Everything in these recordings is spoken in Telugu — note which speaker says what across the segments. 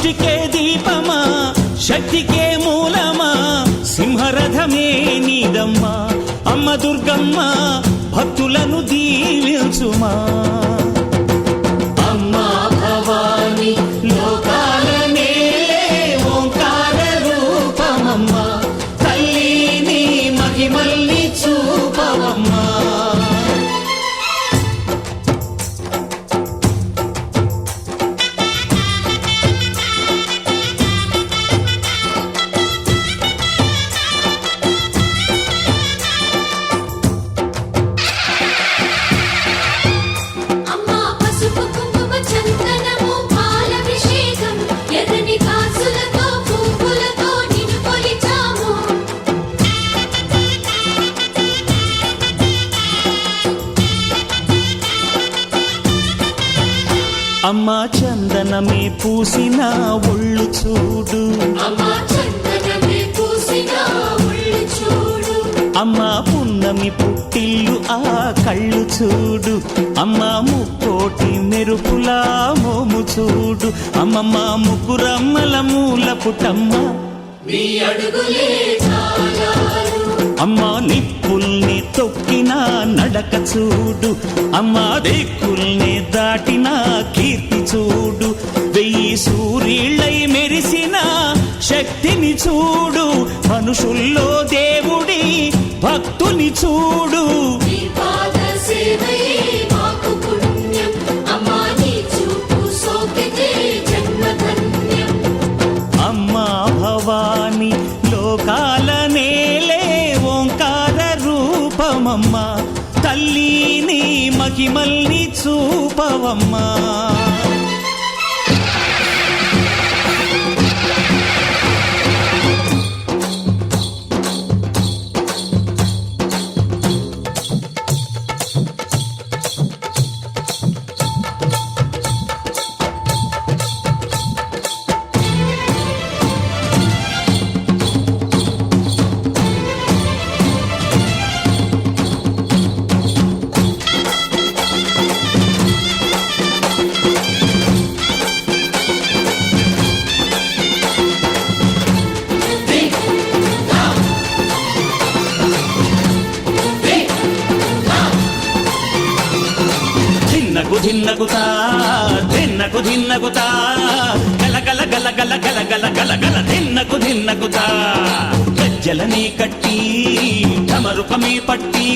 Speaker 1: సృష్టికే దీపమా శక్తికే మూలమా సింహరథమే నీదమ్మా అమ్మ దుర్గమ్మ భక్తులను దీవించుమా అమ్మా భవాని లోకాల నేలే ఓంకార రూపమమ్మా తల్లి నీ మహిమల్ని చూపవమ్మా అమ్మా చందనమే పూసిన ఒళ్ళు చూడు అమ్మా పున్నమి పుట్టిల్లు ఆ కళ్ళు చూడు అమ్మా ముక్కోటి మెరుపులా మోము చూడు అమ్మమ్మ ముగ్గురమ్మల మూల పుటమ్మ అమ్మా నిప్పుల్ని తొక్కిన నడక చూడు అమ్మా దిక్కుల్ని దాటిన కీర్తి చూడు వెయ్యి సూర్యుళ్ళై మెరిసిన శక్తిని చూడు మనుషుల్లో దేవుడి భక్తుని చూడు అమ్మా భవాని లోకాల నేలే ఓంకార రూపమమ్మా తల్లి నీ మహిమల్ని చూపవమ్మా ధిన్నగుతా ధిన్నగు ధిన్నగుతా గల గల గల గల గల గల గల గల ధిన్నగుతా గజ్జలని కట్టి డమరుకమే పట్టి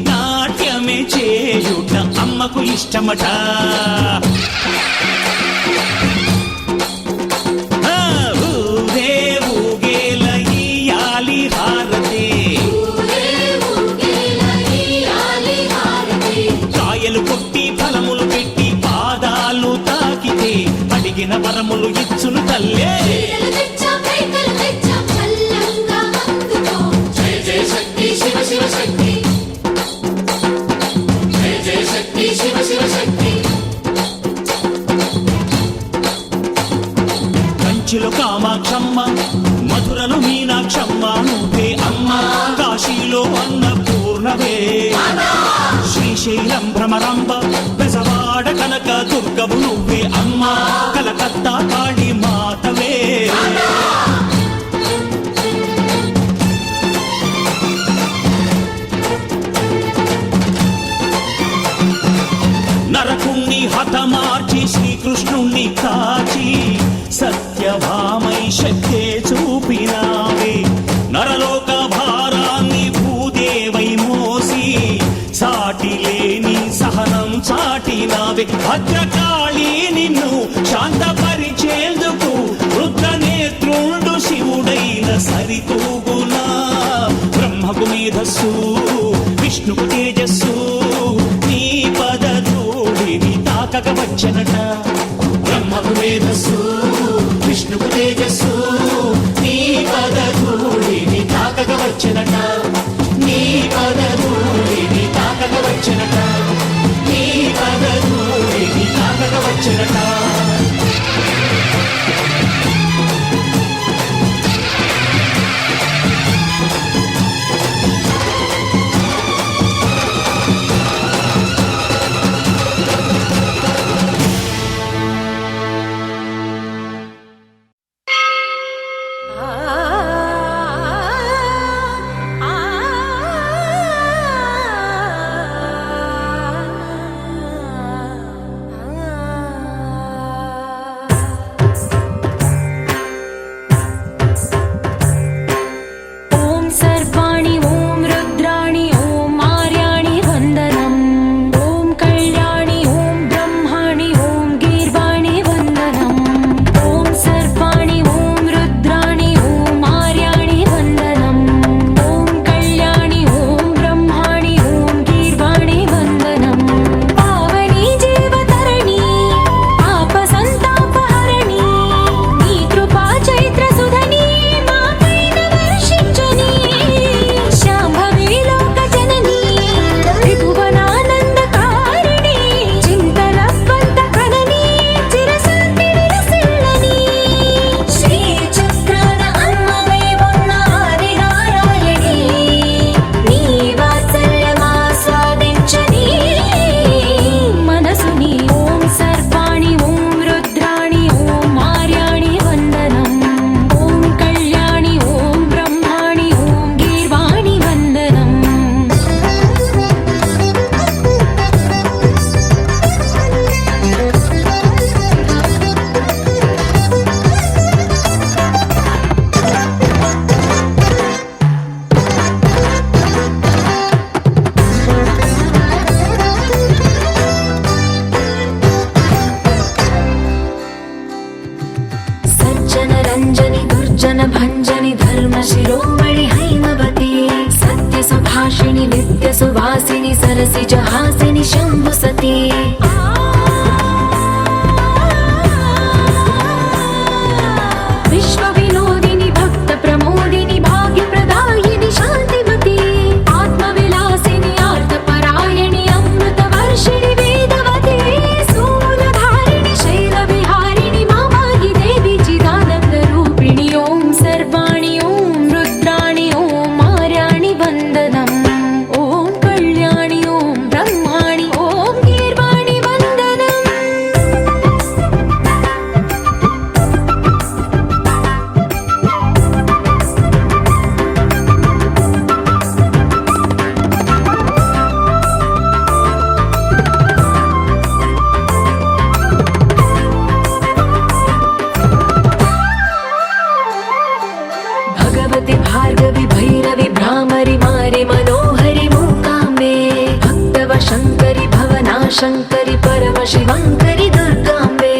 Speaker 1: నాట్యమే చేయుట అమ్మకు ఇష్టమట ఊరే ఊగేల ఇయ్యాలి హారతి కాయలు కొట్టి ఫలములు పెట్టి పాదాలు తాకితే అడిగిన వరములు ఇచ్చును తల్లే కంచిలో కామాక్షమ్మ మధురలో మీనాక్షమ్మ నువ్వే అమ్మ కాశీలో అన్నపూర్ణవే శ్రీశైలం భ్రమరాంబ బెజవాడ కనక దుర్గవు నువ్వే అమ్మ కలకత్తా కాళీ మాతవే నరకుణ్ణి హతమార్చి శ్రీకృష్ణుణ్ణి కాచి సత్యభామై శక్తే చూపినావే నరలోక భారాన్ని భూదేవై మోసి సాటి లేని సహనం చాటినావే భద్రకాళి నిన్ను శాంతపరిచేందుకు రుద్రనేత్రుండు శివుడైన సరితూగునా బ్రహ్మకు మేధస్సు విష్ణుకు తేజస్సు నీ పదధూళిని తాకక వచ్చనట బ్రహ్మకు మేధస్సు విష్ణుకు తేజస్సు నీ పదధూళిని తాకక వచ్చనట నీ పదధూళిని తాకక వచ్చనట నీ పదధూళిని తాకక వచ్చనట
Speaker 2: रञ्जनि दुर्जन भञ्जनि धर्म शिरोमणि हैमवती सत्य सुभाषिणि नित्य सुवासिनि सरसिज हासिनि शम्भु सती विश्व विनोदिनि भक्त प्रमोदिनि भाग्य प्रदायिनि शान्तिमती आत्मविलासिनि आर्तपरायणि अमृत वर्षिणि वेदवती सूलधारिणि शैलविहारिणि मामाहि देवी चिदानन्द रूपिणि ॐ सर्वाणि ॐ रुद्राणि ॐ मार्याणि वन्दनम् ॐ कल्याणि ॐ ब्रह्माणि ॐ गीर्वाणि वन्दनम् भगवति भार्गवि भैरवि भ्रामरि मारि मनोहरि मूकाम्बे भक्तव शङ्करि भवना शङ्करि परम शिवङ्करि दुर्गाम्बे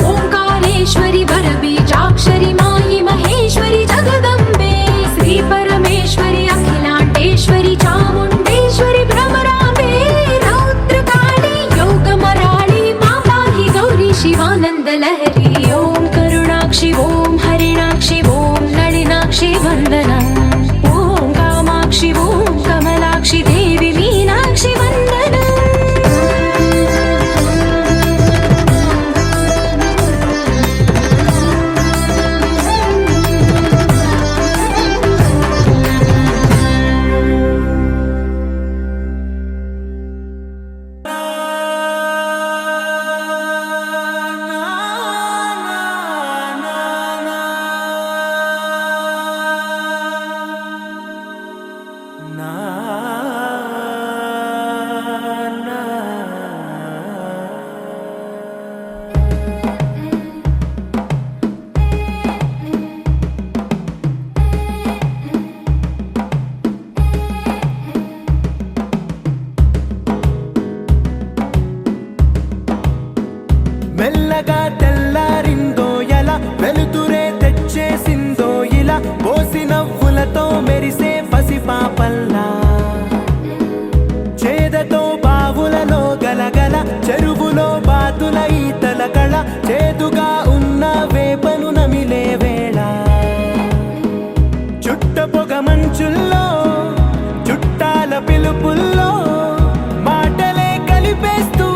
Speaker 2: ओङ्कारेश्वरि वरबीजाक्षरि मायि महेश्वरि जगदम्बे श्री परमेश्वरि अखिलाण्डेश्वरि चामुण्डेश्वरि भ्रमराम्बे रौद्रकाली योगमराळि माताहि गौरी शिवानन्दलहरी ॐ करुणाक्षि ॐ हरिणाक्षि ॐ नलिनाक्षि वन्दनम् ॐ कामाक्षि ॐ कमलाक्षि देवी मीनाक्षि वन्दनम्
Speaker 3: మెల్లగా తెల్లారిందో ఎలా వెలుతురే తెచ్చేసిందో ఇలా పోసి నవ్వులతో మెరిసే పసిపాపల్లా చేదతో బావులలో గలగల చెరువులో బాతుల ఈతల కళ చేదుగా ఉన్న వేపను నమిలే వేళ చుట్ట పొగ మంచుల్లో చుట్టాల పిలుపుల్లో మాటలే కలిపేస్తూ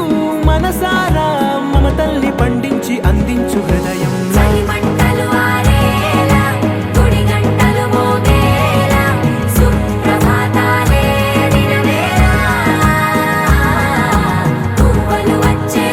Speaker 3: మనసారా మమతల్ని పండించి అందించు హృదయం
Speaker 2: చలిమంటలు ఆరేలా గుడి గంటలు మోగేలా సుప్రభాతాలే దినవేళ పువ్వులు వచ్చే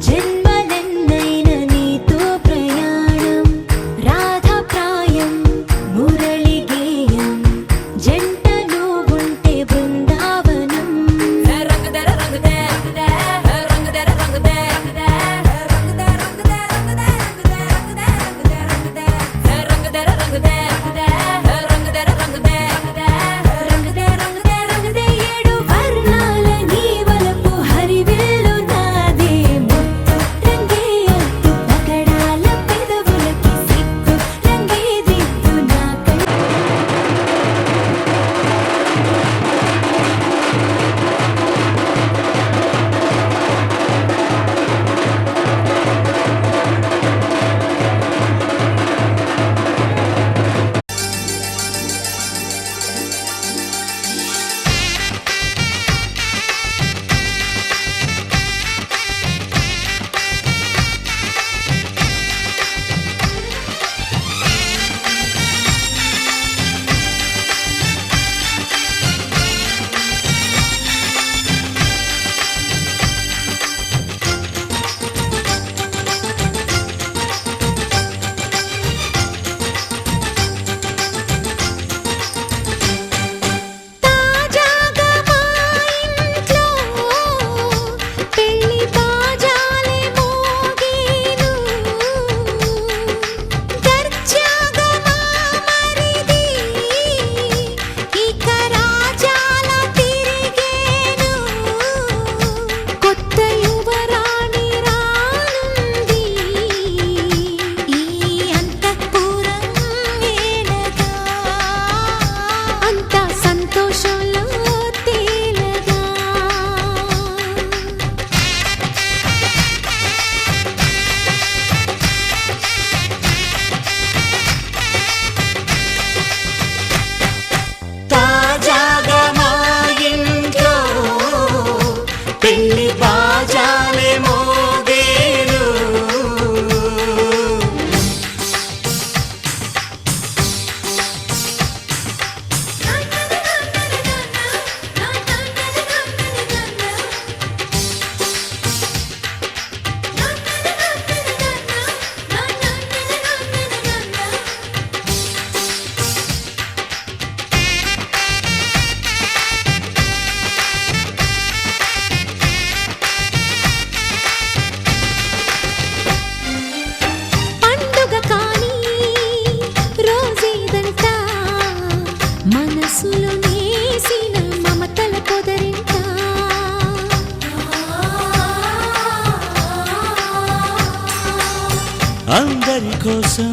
Speaker 2: జన్మలెన్నైన నీతో ప్రయాణం రాధాప్రాయం మురళి గేయం జంటలో ఉంటే బృందావనం ఏడు వర్ణాల నీ వలపు హరివిల్లు నాదే ముత్తు రంగే అద్దు పగడాల పెదవులకి సిగ్గు రంగే దిద్దు నా తాజాగా మా ఇంట్లో పెళ్లి బాజాలే మోగేను దర్జాగా మా మరిది ఇక రాజాల తిరిగేను కొత్త యువరాణి రానుంది ఈ అంతఃపురం ఏలగా అంతా సంతోషంలో తేలగా
Speaker 1: తాజాగా మా ఇంట్లో పెళ్లి బాజాలే మోగేను
Speaker 2: పండుగ కాని రోజేదంట మనసులో నేసిన మమతల పొదరింట
Speaker 1: అందరి కోసం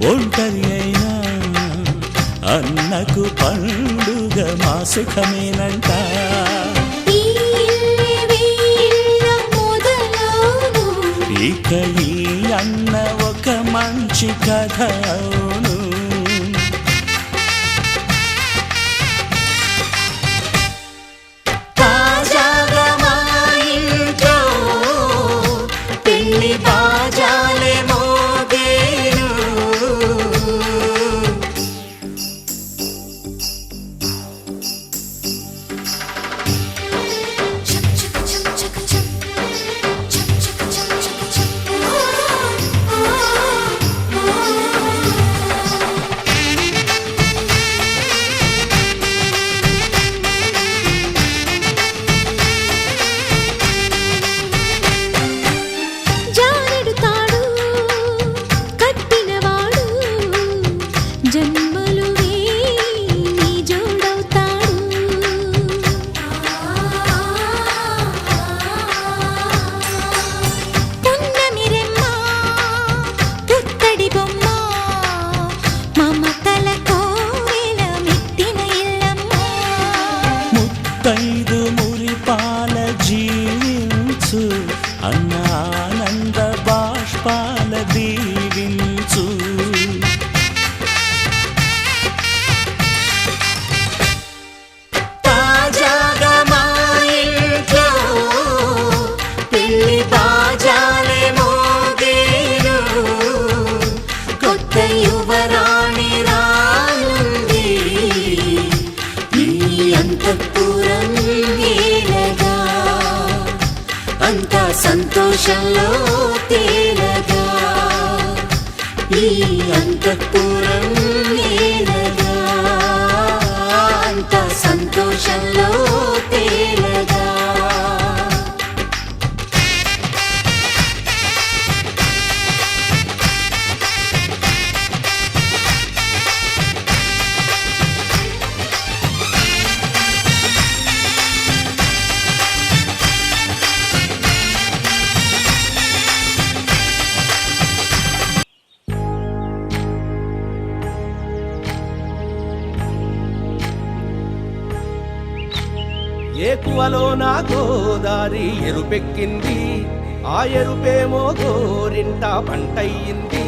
Speaker 1: ఒంటరి అయినా అన్నకు పండుగ మా సుఖమేనంట
Speaker 2: ఈ ఇల్లే వీళ్ళ మొదలవును
Speaker 1: ఇక ఈ అన్న ఒక మంచి కథ అవును తాజాగా మా ఇంట్లో పెళ్లి బాజాలే మోగేను
Speaker 2: జానెడు తాడు కట్టినవాడు జన్మలు నీ జోడవుతాడు పున్నమి రెమ్మ పుత్తడి బొమ్మ మమతల కోవెల మెట్టిన ఇల్లమ్మ
Speaker 1: ముత్తైదు మురిపాల జీవించు అన్న ఆనంద బాష్పాల దీవించు తాజాగా మా ఇంట్లో పెళ్లి బాజాలే మోగేను కొత్త యువరాణి రానుంది ఈ అంతఃపురం ఏలగా అంతా
Speaker 2: సంతోషంలో తేలగా ఈ అంతఃపురం నేలగా అంత సంతోషంలో తేలగా
Speaker 3: ఏకువలో నా గోదారి ఎరుపెక్కింది, ఆ ఎరుపేమో గోరింట పంటయ్యింది.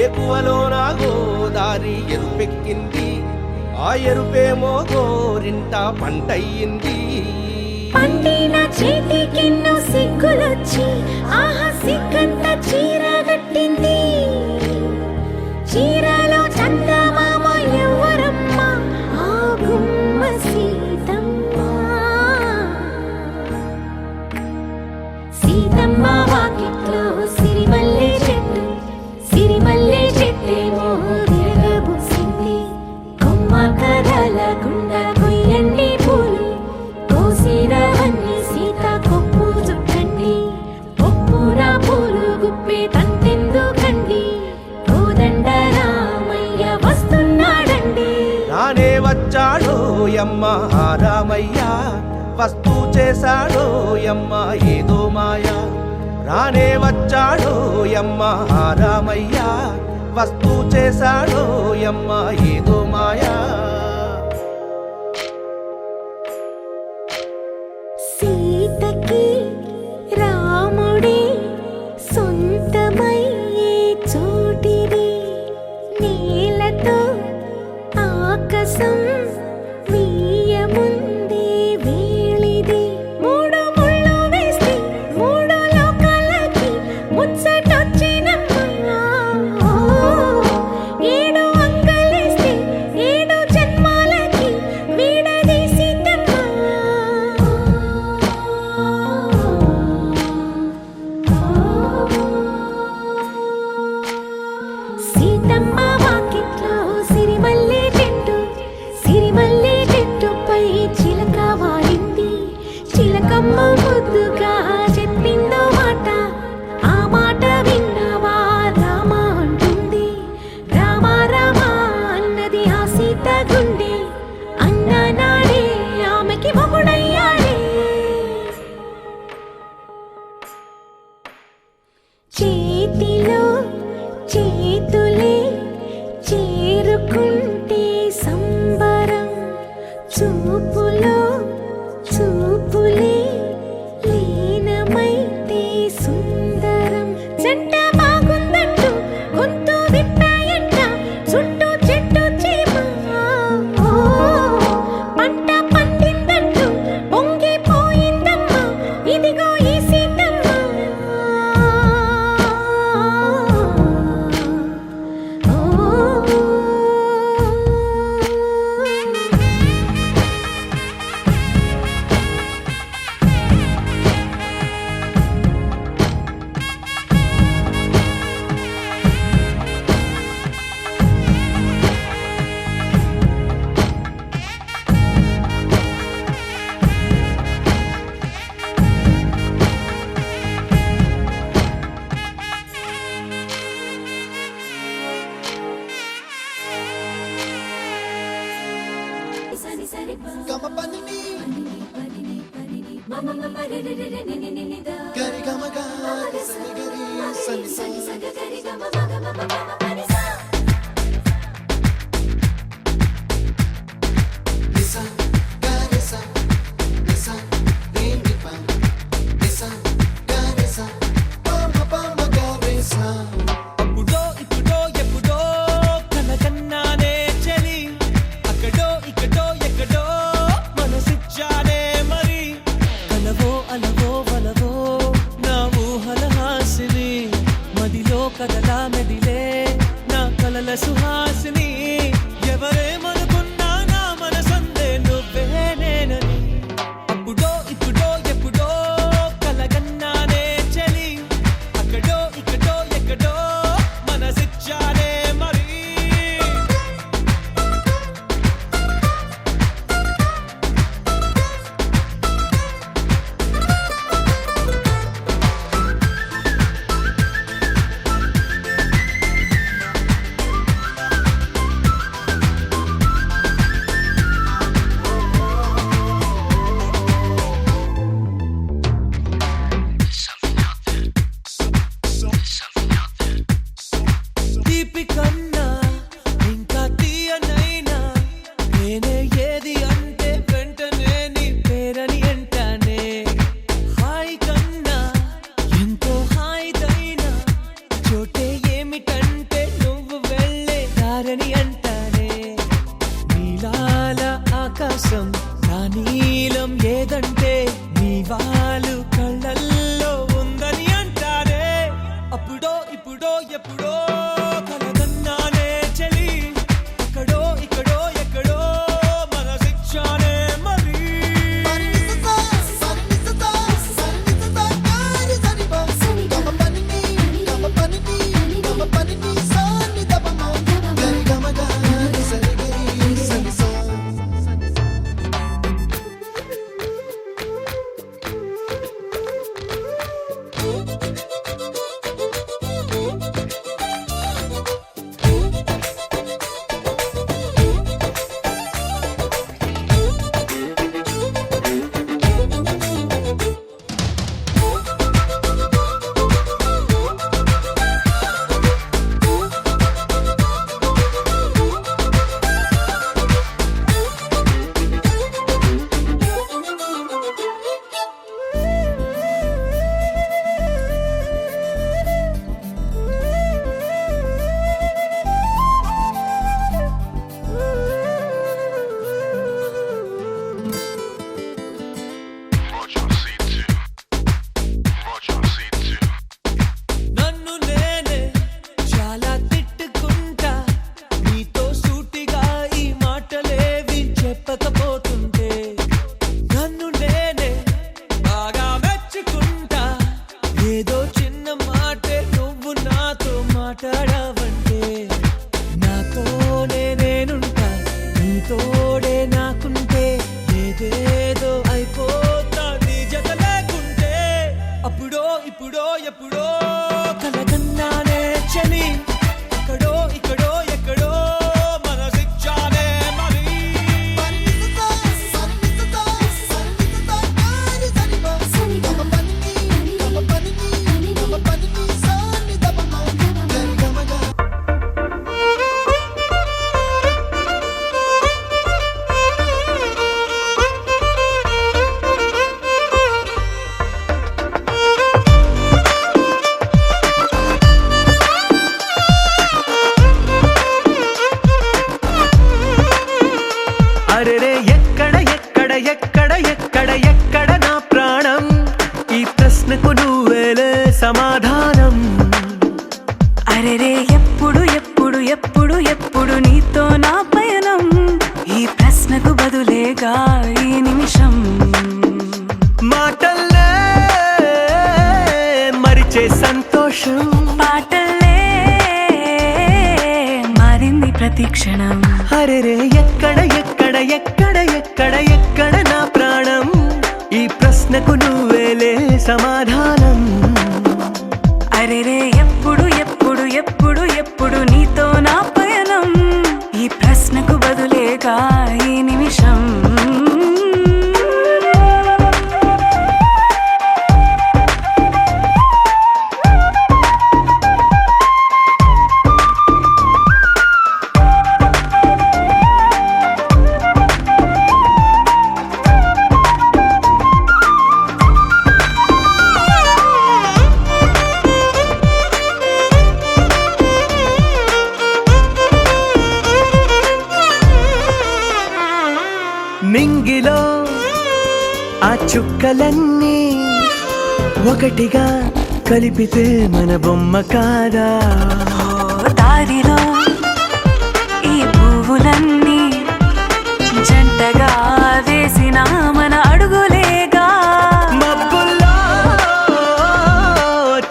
Speaker 3: ఏకువలో నా గోదారి ఎరుపెక్కింది, ఆ ఎరుపేమో గోరింట పంటయ్యింది.
Speaker 2: పండిన చేతికెన్నో సిగ్గులొచ్చి ఆహా సిగ్గంత చీర కట్టింది. చీరలో చందమామ ఎవరమ్మ, ఆ గుమ్మ సీతమ్మ. సీతమ్మ వాకిట్లో సిరిమల్లె చెట్టు, సిరిమల్లె చెట్టేమో విరగబూసింది. కొమ్మ కదలకుండా కొయ్యండి పూలు, కోసిరవన్నీ సీత కొప్పు చుట్టండి. కొప్పున పూలు గుప్పే తంతెందుకండి, కోదండ రామయ్య వస్తున్నాడండి.
Speaker 3: రానే వచ్చాడో యమ్మ రామయ్య, వస్తూ చేశాడో యమ్మ ఏదో మాయా. రానే వచ్చాడో యమ్మ రామయ్య, వస్తూ చేశాడో యమ్మ ఏదో మాయా.
Speaker 2: సీతకి రాముడే సొంతమయ్యే చోటిది, నేలతో ఆకాశం వీయముందే వేళిది. మూడు ముళ్ళు వేస్తే మూడు లోకాలకి ముచ్చటొచ్చినమ్మా. ఏడు అంగలేస్తే ఏడు జన్మాలకి వీడదీసిద్దమ్మా. సీతమ్మ వాకిట్లో సిరిమల్లె చెట్టు, సిరిమల్లె చెట్టుపై చిలక వాలింది. చిలకమ్మ ముద్దుగా చెప్పిందో మాట, ఆ మాట విన్నవా రామ అంటుంది. రామ రామ అన్నది ఆ సీత గుండె, అన్న నాడే ఆమెకి మొగుడయ్యాడే. చేతిలో చేతులే చేరుకుంటే సంబరం, చూపులో చూపులే లీనమైతే సుందరం. జంట బాగుందంటూ గొంతు విప్పాయంట చుట్టూ చెట్టు చీమ. పంట పండిందంటూ పొంగిపోయిందమ్మా, ఇదిగో ఈ సీతమ్మ.
Speaker 3: అప్పుడో ఇప్పుడో ఎప్పుడో కనకన్నానే చలి, అక్కడో ఇక్కడో ఎక్కడో మనసిచ్చానే మరి. కలవో అలవో వలవో నా ఊహల హాసిని, మదిలో కదలా మెదిలే నా కలల సుహాసిని. ఎవరేమనుకున్నా నా మనసందే నువ్వే నేనని. అప్పుడో ఇప్పుడో ఎప్పుడో కలగన్నానే ఏదో చిన్న మాటే నువ్వు నాతో మాట్లాడావంటే నాతోనే నేనుంటా నీతోడే నాకుంటే ఏదేదో అయిపోతా నీ జత లేకుంటే అప్పుడో ఇప్పుడో ఎప్పుడో కలగన్నానే చలి అక్కడో ఇక్కడో ఎక్కడో మనసిచ్చానే మరి
Speaker 4: అరెరే ఎక్కడ ఎక్కడ ఎక్కడ ఎక్కడ ఎక్కడ నా ప్రాణం ఈ ప్రశ్నకు నువ్వేలే సమాధానం
Speaker 5: అరెరే ఎప్పుడు ఎప్పుడు ఎప్పుడు ఎప్పుడు నీతో నా పయనం ఈ ప్రశ్నకు బదులేగా ఈ నిమిషం
Speaker 4: మాటల్లే మరిచే సంతోషం
Speaker 5: పాటలే మారింది ప్రతి క్షణం
Speaker 4: అరెరే ఎక్కడ ఎక్కడ ఎక్కడ ఎక్కడ ఎక్కడ నా ప్రాణం ఈ ప్రశ్నకు నువ్వేలే సమాధానం
Speaker 5: అరెరే ఎప్పుడు ఎప్పుడు ఎప్పుడు ఎప్పుడు నీతో నా పయనం ఈ ప్రశ్నకు బదులేగా ఈ నిమిషం
Speaker 4: నింగిలో ఆ చుక్కలన్నీ ఒకటిగా కలిపితే మన బొమ్మ కాదా
Speaker 5: దారిలో ఈ పువ్వులన్నీ జంటగా వేసిన మన అడుగులేగా
Speaker 4: మబ్బుల్లో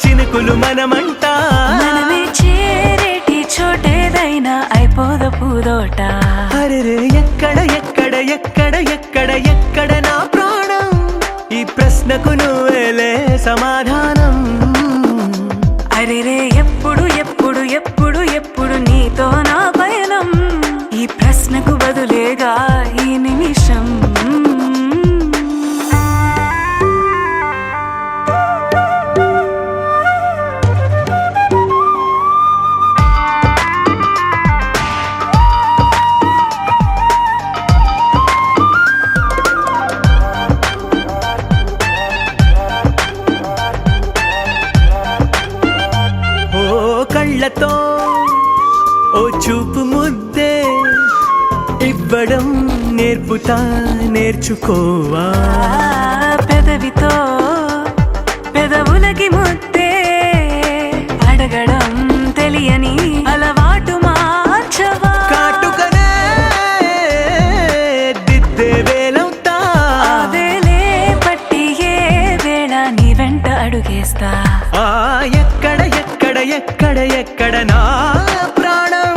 Speaker 4: చినుకులు మనమంట
Speaker 5: మనమే చేరేటి చోటేదైనా అయిపోద పూదోట
Speaker 4: అరెరే ఎక్కడ ఎక్కడ ఎక్కడ ఎక్కడ ఎక్కడ నా ప్రాణం ఈ ప్రశ్నకు నువ్వేలే సమాధానం
Speaker 5: అరెరే ఎప్పుడు ఎప్పుడు ఎప్పుడు ఎప్పుడు నీతో నా పయనం ఈ ప్రశ్నకు బదులేగా ఈ నిమిషం
Speaker 4: ఓ కళ్ళతో ఓ చూపు ముద్దే ఇవ్వడం నేర్పుతా నేర్చుకోవా
Speaker 5: పెదవితో పెదవులకి ముద్దే అడగడం తెలియని అలవాటు మార్చవా
Speaker 4: కాటుకనే దిద్దే వేలవుతా
Speaker 5: అదేలే పట్టి ఏ వేళ నీ వెంట అడుగేస్తా
Speaker 4: ఆ ఎక్కడ ఎక్కడ ఎక్కడ ఎక్కడ నా ప్రాణం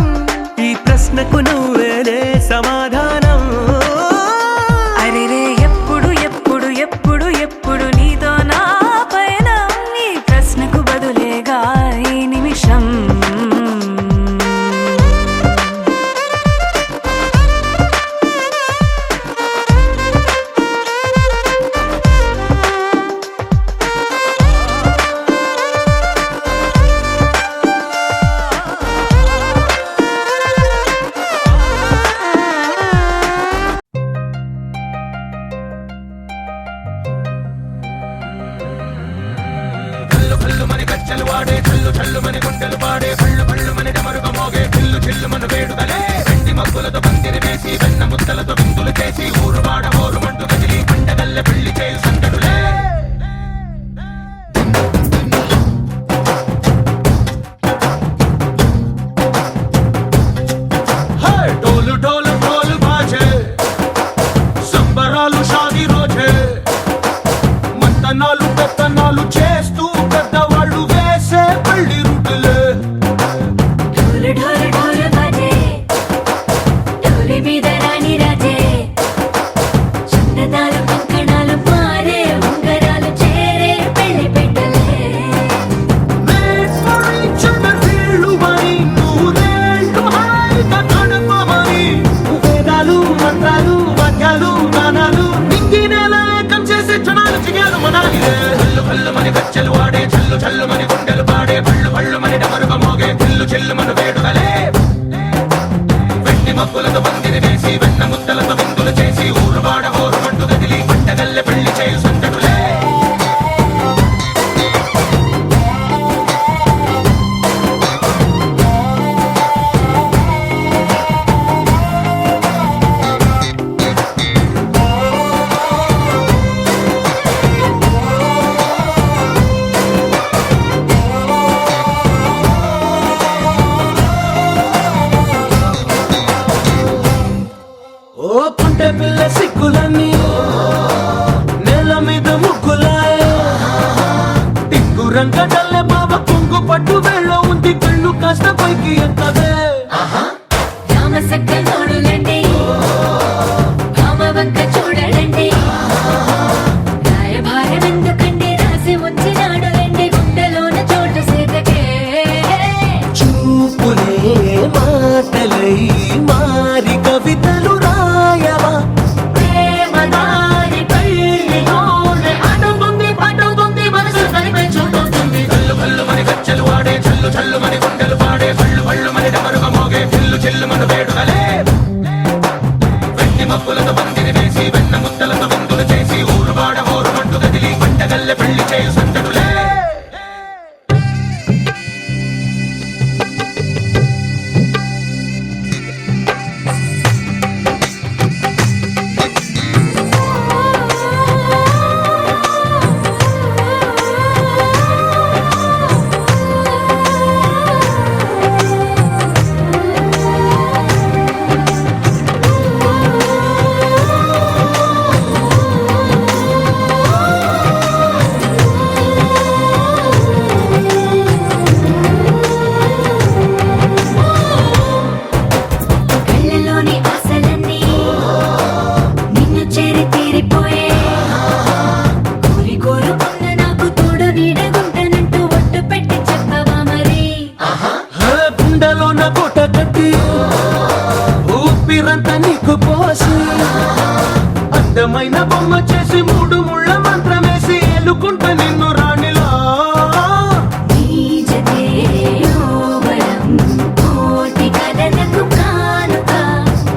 Speaker 4: ఈ ప్రశ్నకు నువ్వేలే సమాధానం
Speaker 5: అరెరే ఎప్పుడు ఎప్పుడు ఎప్పుడు ఎప్పుడు నీతో నా పయనం ఈ ప్రశ్నకు బదులేగా ఈ నిమిషం
Speaker 3: డోలు డోలు డోలు బాజే సంబరాలు షాదీ రోజే మంతనాలు పెత్తనాలు చేస్తూ పెద్ద గడల్లే బావ కొంగు పట్టు వేళ్ళ ఉంది కళ్ళు కాస్త పైకి ఎక్కవే
Speaker 2: రామసక్క నోడులండి భామవంక చూడడండి రాయభారం ఎందుకండి రాసి ఉంచినాడు రండి గుండెలోన చోటు సీతకే
Speaker 3: చూపులే మాటలై మారి కవితలు రాయవా
Speaker 2: ప్రేమదారి పల్లిలోనే అడుగుంది పట్టుకుంది మనసు కలిపే చూడుతుంది
Speaker 3: కళ్ళు కళ్ళు మని గచ్చలు వాడే చల్లు చల్లు మని గుండెలు పాడే కళ్ళు కళ్ళు మని డమరుగ మోగే చిల్లు చిల్లు మన వేడుకలే వెండి మబ్బులతో పందిరి వేసి వెన్న ముద్దలతో విందులు చేసి ఊరు వాడ ఊరు మంటు కదిలి పంటగల్లె పెళ్లి చేయు సందడులే
Speaker 2: కళ్ళలోని ఆశలన్నీ నిన్ను చేరి తీరిపోయే కోరి కోరుకున్న నాకు తోడు నీడగుంటనంటూ ఒట్టు పెట్టి చెప్పవా మరి
Speaker 3: గుండెలోన కోట కట్టి ఊపిరంతా నీకు పోసి అందమైన బొమ్మ చేసి మూడు ముళ్ళ మంత్రమేసి ఎలుకుంట నిన్ను రాణిలా
Speaker 2: నీ జతే యోవరం కోటి కలలకు కానుక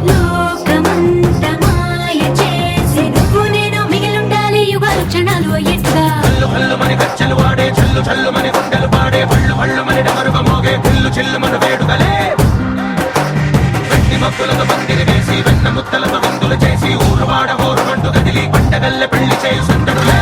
Speaker 2: లోకమంత మాయ చేసి నువ్వు నేను మిగిలుండాలి యుగాలు క్షణాలు ఎట్లా
Speaker 3: కళ్ళు కళ్ళు మని గచ్చలు వాడే చల్లు చల్లు మని గుండెలు పాడే పళ్ళు పళ్ళు మని డమరుగ మోగే చిల్లు చిల్లు మన వేడుకలే వెండి మబ్బులతో పందిరి వేసి వెన్న ముద్దలతో విందులు చేసి ఊరు వాడ ఊరు మంటు కదిలి పంటగల్లె పెళ్లి చేయు సందడులే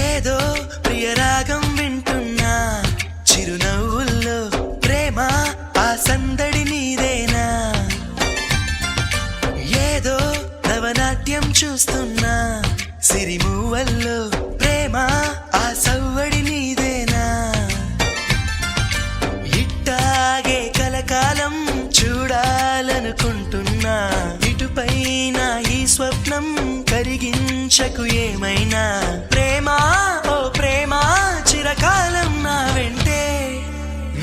Speaker 4: ఏదో ప్రియరాగం వింటున్నా చిరునవ్వుల్లో ప్రేమ ఆ సందడి నీదేనా ఏదో నవనాట్యం చూస్తున్నా సిరిమూవల్లో ప్రేమ ఆ సవ్వడి నీదేనా ఇట్టాగే కలకాలం చూడాలనుకుంటున్నా ఇటుపైన ఈ స్వప్నం కరిగించకు ఏమైనా ప్రేమ ఓ ప్రేమ చిరకాలం నా వెంటే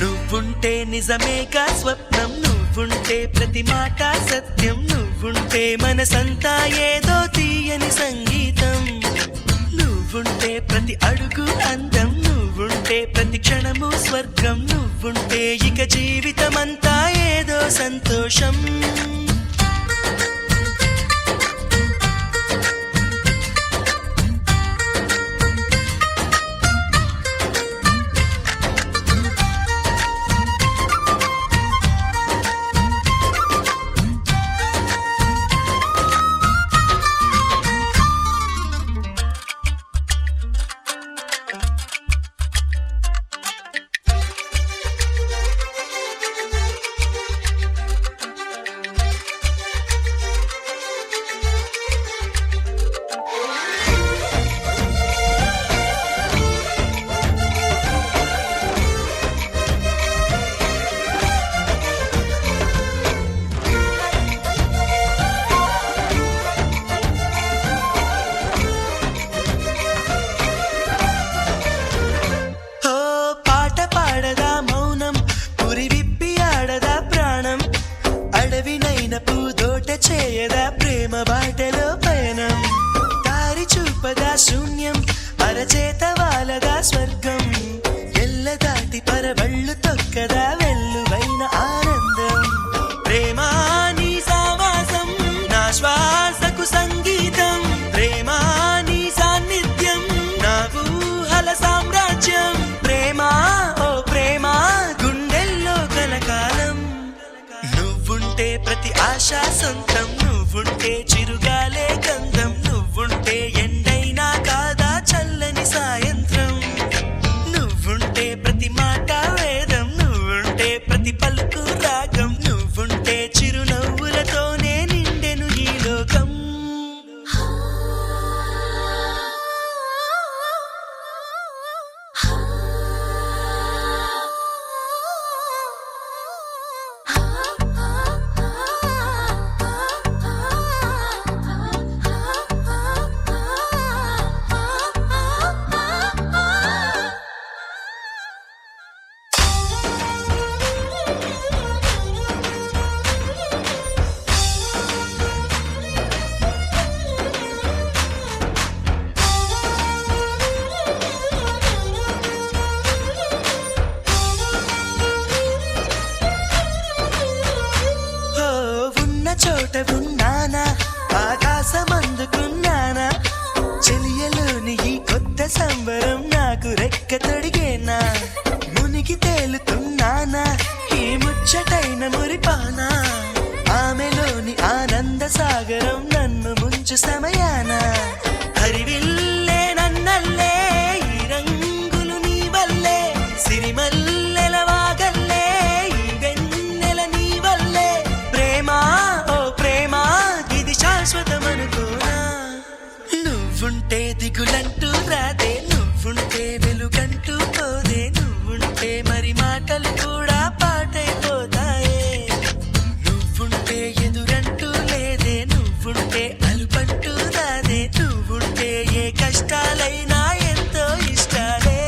Speaker 4: నువ్వుంటే నిజమేగా స్వప్నం నువ్వుంటే ప్రతి మాట సత్యం నువ్వుంటే మనసంతా ఏదో తీయని సంగీతం నువ్వుంటే ప్రతి అడుగు అందం నువ్వుంటే ప్రతి క్షణము స్వర్గం నువ్వుంటే ఇక జీవితమంతా ఏదో సంతోషం ఆశ సొంతం నువ్వుంటే చిరుగాలే గంధం నువ్వుంటే ఎండైనా కాదా చల్లని సాయంత్రం నువ్వుంటే ప్రతి మాట వేదం నువ్వుంటే ప్రతి పలుకు రాగం నువ్వుంటే చిరునవ్వులతోనే నిండెను ఈ లోకం చోట ఉన్నానా ఆకాశం అందుకున్నానా చెలియలోని ఈ కొత్త సంబరం నాకు రెక్క తొడిగేనా మునిగి తేలుతున్నానా ఈ ముచ్చటైన మురిపానా ఆమెలోని ఆనంద సాగరం నన్ను ముంచు సమయాన హరివిల్లే నన్నల్లే ఈ రంగులు నీ వల్లే సిరిమల్లెల వాగల్లే ఈ వెన్నెల నీ వల్లే ప్రేమా శాశ్వతమనుకోనా నువ్వుంటే దిగులంటూ రాదే నువ్వుంటే వెలుగంటూ పోదే నువ్వుంటే మరి మాటలు కూడా పాటైపోతాయే నువ్వుంటే ఎదురంటూ లేదే నువ్వుంటే అలుపంటూ రాదే నువ్వుంటే ఏ కష్టాలైనా ఎంతో ఇష్టాలే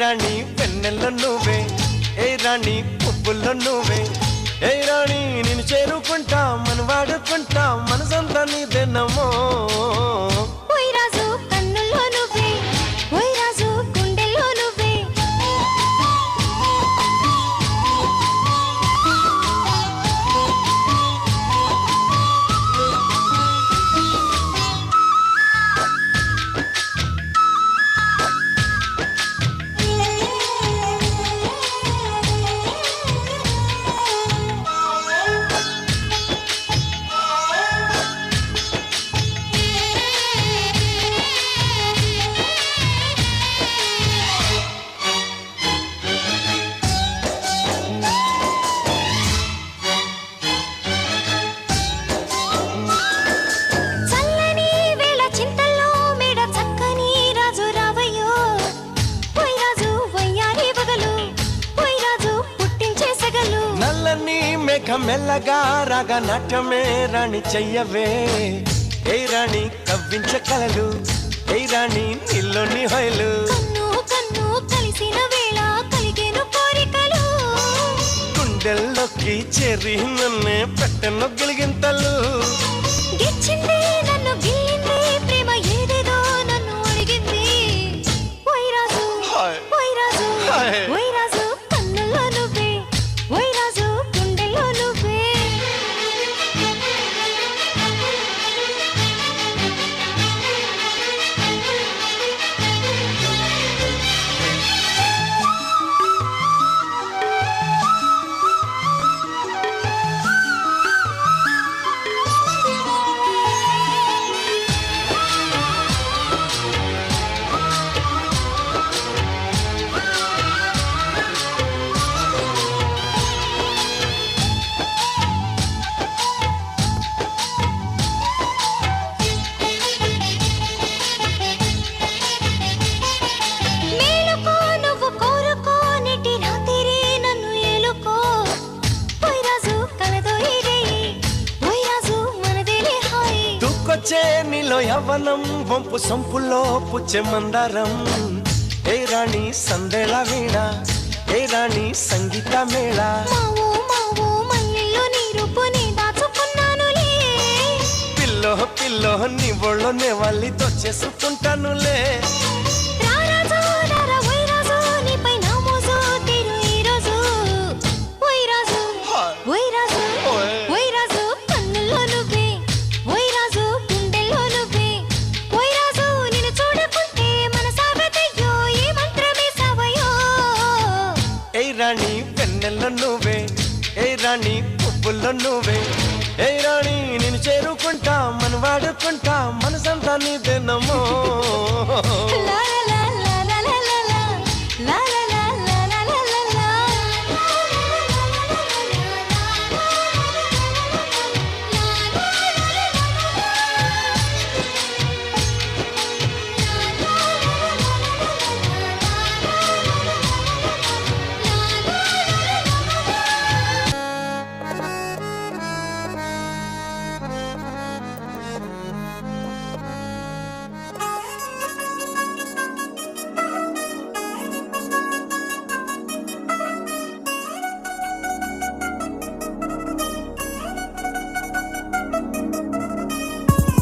Speaker 3: రాణి వెన్నెల్లో నువ్వే ఏ రాణి పువ్వుల్లో నువ్వే ఏ రాణి నేను చేరుకుంటా మనం వాడుకుంటా మనసంతా నీదేనమ్మో మెల్లగా రాగా నాట్యమే రాణి చెయ్యవే ఏ రాణి కవ్వించ కలలు ఏ రాణి నీలోని హొయలు
Speaker 2: కలిసిన వేళ కలిగేను కోరికలు
Speaker 3: గుండెల్లోకి చెరి నన్నే పెట్టెను గిలిగింతలు
Speaker 2: గిచ్చింది నన్ను గిల్లింది ప్రేమ ఏదేదో నన్ను అడిగింది ఓయ్ రాజు ఓయ్ రాజు ఓయ్ రాజు కన్నుల్లో నువ్వే ఓయ్ రాజు గుండెల్లో నువ్వే
Speaker 3: నీలో యవ్వనం వంపు సొంపుల్లో పుచ్చే మందారం ఏ రాణి సందేళ వీణ ఏ రాణి సంగీత మేళ
Speaker 6: మావో మావో మల్లెల్లో నీ రూపుని దాచుకున్నానులే
Speaker 3: పిల్లో పిల్లో నీ ఒళ్ళోనే వాళ్ళి దొచ్చేసుకుంటానులే
Speaker 6: రారాజు రారా ఓయ్ రాజు నీపై నా మోజు తీరు ఈ రోజు ఓయ్ రాజు ఓయ్ రాజు ఓయ్ రాజు కన్నుల్లో నువ్వే ఓయ్ రాజు గుండెల్లో నువ్వే ఓయ్ రాజు నిన్ను చూడకుంటే మనసాగతయ్యో ఏ మంత్రమేసావయో
Speaker 3: ఏ రాణి వెన్నెల్లో నువ్వే ఏ రాణి పువ్వుల్లో నువ్వే ఏ రాణి నేను చేరుకుంటా మన వాడుకుంటా మనసంతా నీదేనమ్మో
Speaker 6: లా లా లా లా లా లా లా లా లా లా లా లా లా లా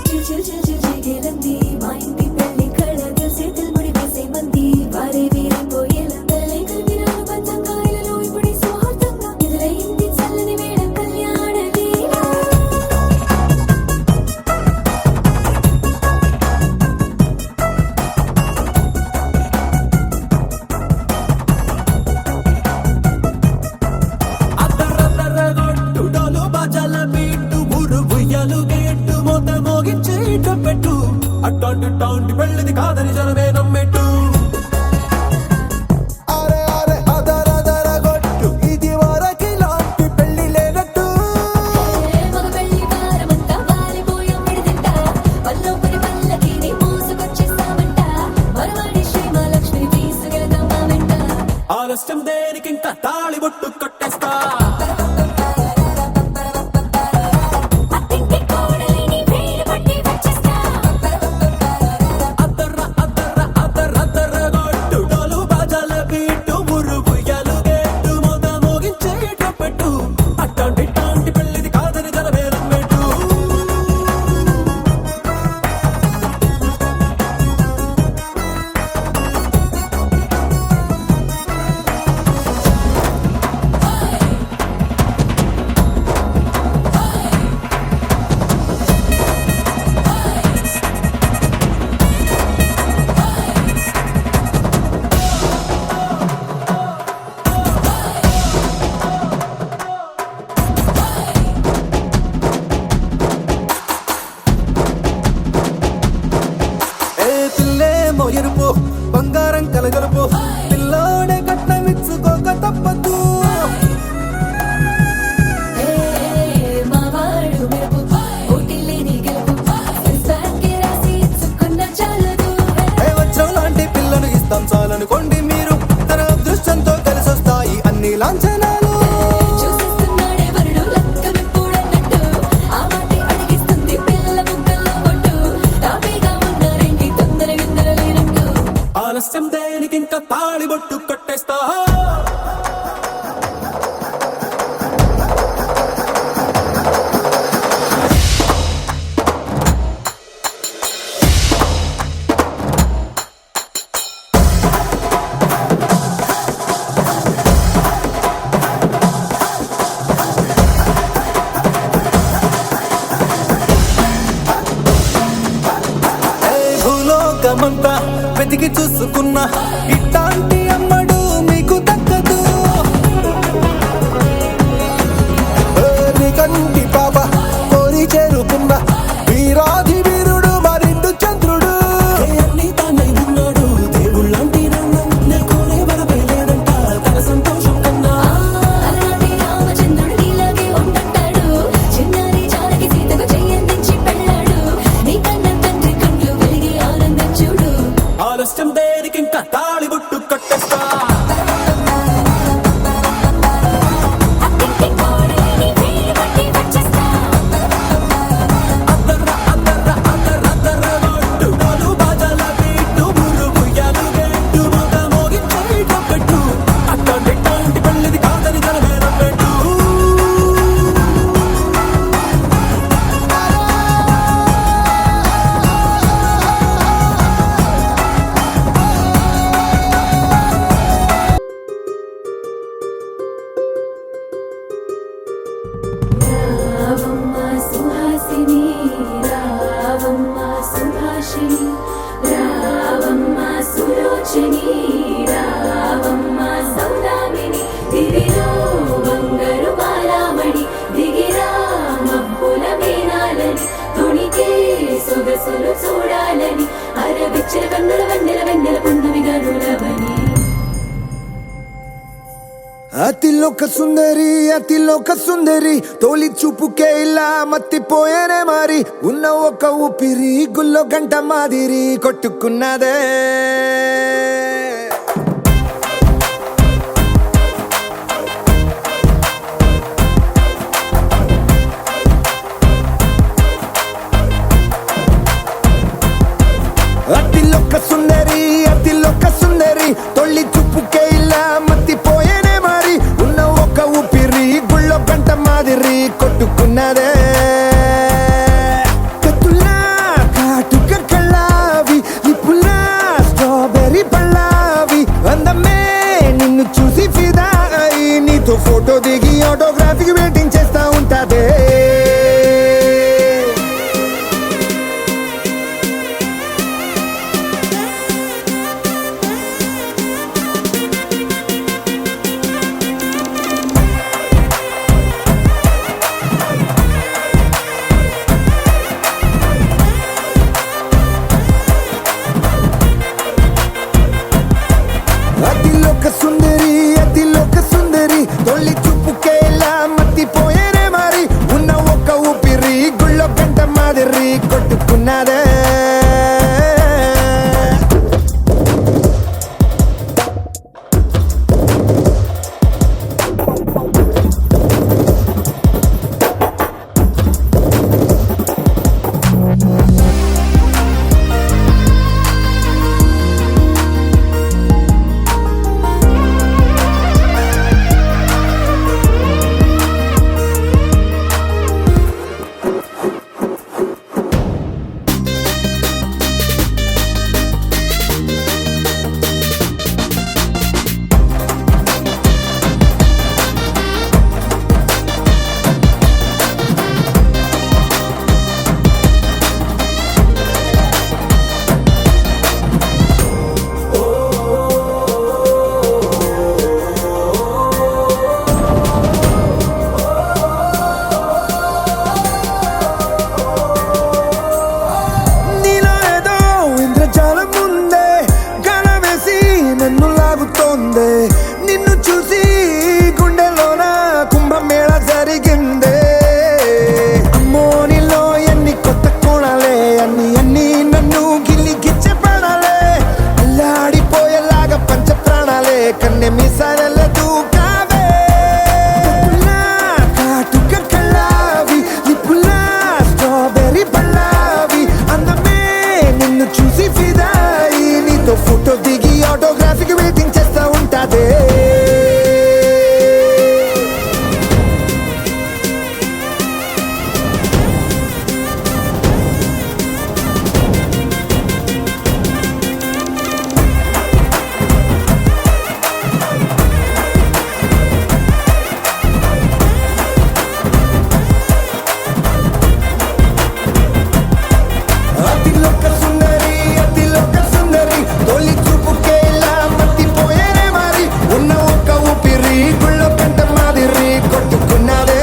Speaker 2: చిల్ చిల్ చిల్ చిగేలంది మా ఇంటి పెళ్లి కళగా చేతులు ముడి వేసే మంది వారే వీరే పోయేలందలే కలిపినారు పంచంగాయలలో ఇప్పుడే సౌహార్దంగా ఎదురైంది చల్లని వేళ కళ్యాణ వేళ
Speaker 1: డోలు బాజాల బీటు ఊరు ఉయ్యాలు గేటు మోత మోగించి పెట్టు అట్టాంటి టాంటి పెళ్ళిది కాదని జనమే నమ్మెట్టు అరే అరే అదర గొట్టు ఇది వరకి లాంటి పెళ్లి లేనట్టు
Speaker 2: మగ పెళ్లి వారమంతా వాలిపోయాం విడిదింట పల్లోపరి పల్లకిని మోసుకొచ్చేస్తామంట మరవాడి శ్రీమహాలక్ష్మి తీసుకెళ్దాం మా వెంట
Speaker 1: ఆలస్యం దేనికి ఇంకా తాళి బొట్టు కొట్టేస్తా
Speaker 2: అత్తింటి కోడలిని వేలు పట్టి వచ్చేస్తా
Speaker 1: అదర గొట్టు డోలు బాజాల బీటు ఊరు ఉయ్యాలు గేటు మోత మోగించి పెట్టు అట్టాంటి టాంటి పెళ్ళిది కాదని జనమే నమ్మెట్టు ఏ పిల్లేమో ఎరుపు బంగారం కలగలుపు పిల్లోడే కట్నమిచ్చుకోక తప్పదు
Speaker 2: మా వాడు మెరుపు ఓటిల్లేని గెలుపు సెన్సార్కి రాసి ఇచ్చుకున్న చాలదు
Speaker 1: ఏ వచ్చం లాంటి పిల్లను ఇస్తాం చాలనుకోండి మీరు తన అదృష్టంతో కలిసొస్తాయి అన్ని లాంఛనాలు
Speaker 2: చూసేస్తున్నాడే వరుడు లక్కమెప్పుడన్నట్టు ఆ మాటే అడిగిస్తుంది పిల్ల ముక్కల్లో కొట్టు తాపీగా ఉన్నారేంటి తొందర విందర లేనట్టు
Speaker 1: ఆలస్యం దేనికి ఇంకా తాళి బొట్టు కొట్టేస్తా భూలోకమంతా వెతికి చూసుకున్నా ఇట్లాంటి అమ్మడు మీకు దక్కదు కంటి పాప కోరి చేరుకున్న వీరాధి వీరుడు మరిండు చంద్రుడు అన్ని తానై ఉన్నాడు దేవుళ్ళంటి నన్ను కోరే వరవేలేడంట తన సంతోషం కన్నా
Speaker 2: అలాంటి రామచంద్రుడు నీలాగే ఉండంటాడు చిన్నారి జానకి సీతకు చెయ్యందించి పెళ్ళాడు నీ కన్న తండ్రి కండ్లు వెలిగి ఆనందం చూడు
Speaker 1: ఆలస్యం దేనికి ఇంకా తాళి బొట్టు కొట్టేస్తా
Speaker 2: అత్తింటి కోడలిని వేలు పట్టి వచ్చేస్తా వర్షిణి రావమ్మ సులోచని రావమ్మ సౌదామిని దివిలో బంగారు బాలామణి దిగిరా మబ్బుల మేనాలని తుణికే సొగసులు చూడాలని అరవిచ్చల కన్నుల వెన్నెల వెన్నెల పున్నమిగా నులవని
Speaker 1: అతిలోక సుందరి తోలి చూపుకే ఇలా మత్తిపోయేనే మారి ఉన్న ఒక ఊపిరి గుల్లో గంట మాదిరి కొట్టుకున్నదే అతిలోక సుందరి తొలి చూపుకే ఇలా మత్తిపోయేనే మారి ఉన్న ఒక ఊపిరి గుళ్ళో గంట మాదిరి కొట్టుకున్నదే కత్తులా కాటుక కళ్ళావి లిప్పులా స్ట్రాబెర్రీ పళ్ళావి అందమే నిన్ను చూసి ఫిదా అయి నీతో ఫోటో దిగి ఆటోగ్రాఫీకి వెయిటింగ్ చేస్తా ఉంటాదే అతిలోక సుందరి తొలి చూపుకే ఇలా మత్తిపోయేనే మారి ఉన్న ఒక ఊపిరి గుళ్ళో గంట మాదిరి కొట్టుకున్నదే నిన్ను చూసి గుండెలోన కుంభమేళ జరిగిందే అమ్మో నీలో ఎన్ని కొత్త కోణాలే అన్ని నన్ను గిల్లి గిచ్చే ప్రాణాలే అల్లాడిపోయేలాగా పంచ ప్రాణాలే కన్నె మీసాల దూకావే కాటుక కళ్ళావి లిప్పులా స్ట్రాబెర్రీ పళ్ళావి అందమే నిన్ను చూసి ఫిదాయి నీతో ఫోటో దిగి ఆటోగ్రాఫీకి వెయిటింగ్ చేస్తా ఉంటాదే అతిలోక సుందరి తొలి చూపుకే ఇలా మత్తిపోయేనే మారి ఉన్న ఒక ఊపిరి గుళ్ళో గంట మాదిరి కొట్టుకున్నదే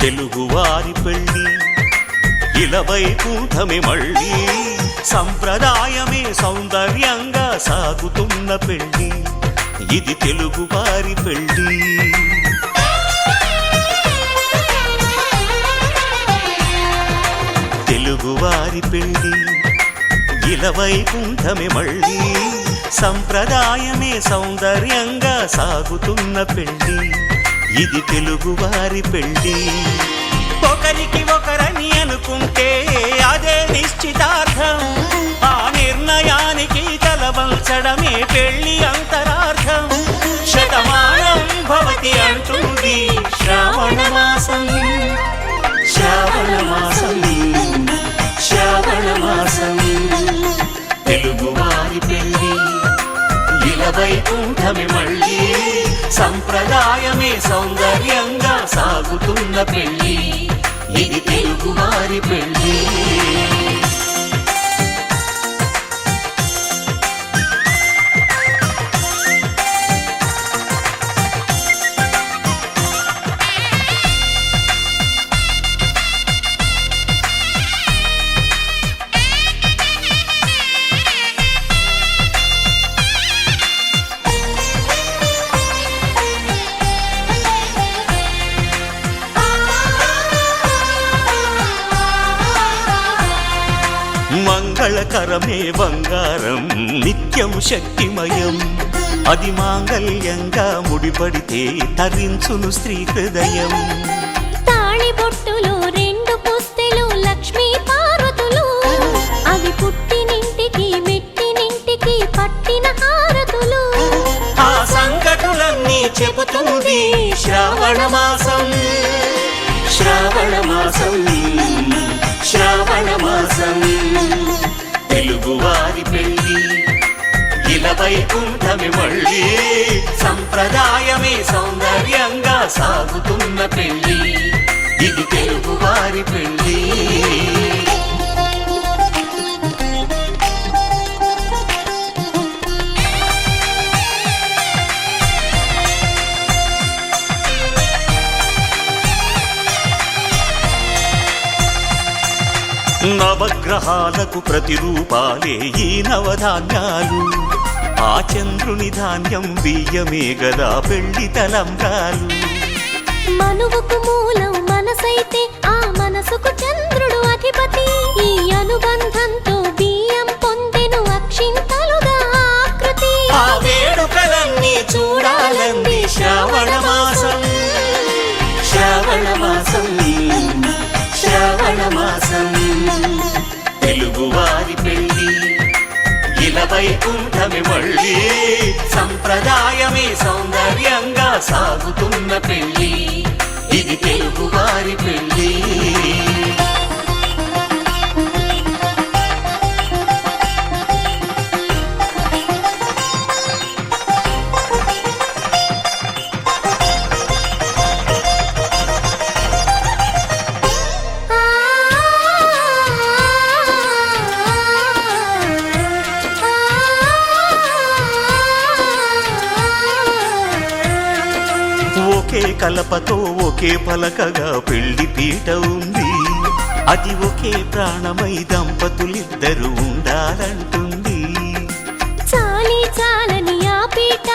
Speaker 7: తెలుగువారి పెళ్ళి ఇలవై కూటమి మళ్ళీ సంప్రదాయమే సౌందర్యంగా సాగుతున్న పెళ్ళి ఇది తెలుగువారి పెళ్ళి తెలుగువారి పెళ్ళి ఇలవై కూటమి మళ్ళీ సంప్రదాయమే సౌందర్యంగా సాగుతున్న పెళ్ళి ఇది తెలుగువారి పెళ్ళి ఒకరికి ఒకరని అనుకుంటే అదే నిశ్చితార్థం. ఆ నిర్ణయానికి తలవంచడమే పెళ్లి అంతరార్థం. శతమానం భవతి అంటుంది శ్రావణ మాసం, శ్రావణ మాసం, శ్రావణ మాసం. తెలుగువారి పెళ్లి ఇలవైకుంఠమే మళ్ళీ, సంప్రదాయమే సౌందర్యంగా సాగుతున్న పెళ్లి. ఇది తెలుగువారి పెళ్లి. మంగళకరమే బంగారం, నిత్యం శక్తిమయం. అది మాంగళ్యంగా ముడిపడితే తరించును స్త్రీ హృదయం.
Speaker 6: తాళి బొట్టులు రెండు పుస్తెలు లక్ష్మీ పార్వతులు, అవి పుట్టినింటికి మెట్టినింటికి పట్టిన హారతులు.
Speaker 7: ఆ సంకటులన్నీ చెబుతుంది శ్రావణ మాసం, శ్రావణ మాసం, శ్రావణ మాసం. తెలుగువారి పెళ్లి ఇలవైకుంఠమే మళ్ళీ, సంప్రదాయమే సౌందర్యంగా సాగుతున్న పెళ్లి. ఇది తెలుగువారి పెళ్లి. నవగ్రహాలకు ప్రతిరూపాలే ఈ నవధాన్యాలు. ఆ చంద్రుని ధాన్యం బియ్యమే గదా పెళ్లి తలంబ్రాలు.
Speaker 6: మనువుకు మూలం మనసైతే ఆ మనసుకు చంద్రుడు అధిపతి. ఈ అనుబంధంతో బియ్యం పొందెను అక్షింతలుగా ఆకృతి.
Speaker 7: ఆ వేడుకలన్నీ చూడాలంది శ్రావణ మాసం, శ్రావణ మాసం, శ్రావణ మాసం. తెలుగువారి పెళ్లి ఇలవైకుంఠమే మళ్ళీ, సంప్రదాయమే సౌందర్యంగా సాగుతున్న పెళ్లి. ఇది తెలుగువారి పెళ్లి. ఒకే కలపతో ఒకే పలకగా పెళ్లి పీట ఉంది. అది ఒకే ప్రాణమై దంపతులిద్దరూ ఉండాలంటుంది.
Speaker 6: చాలి చాలని ఆ పీట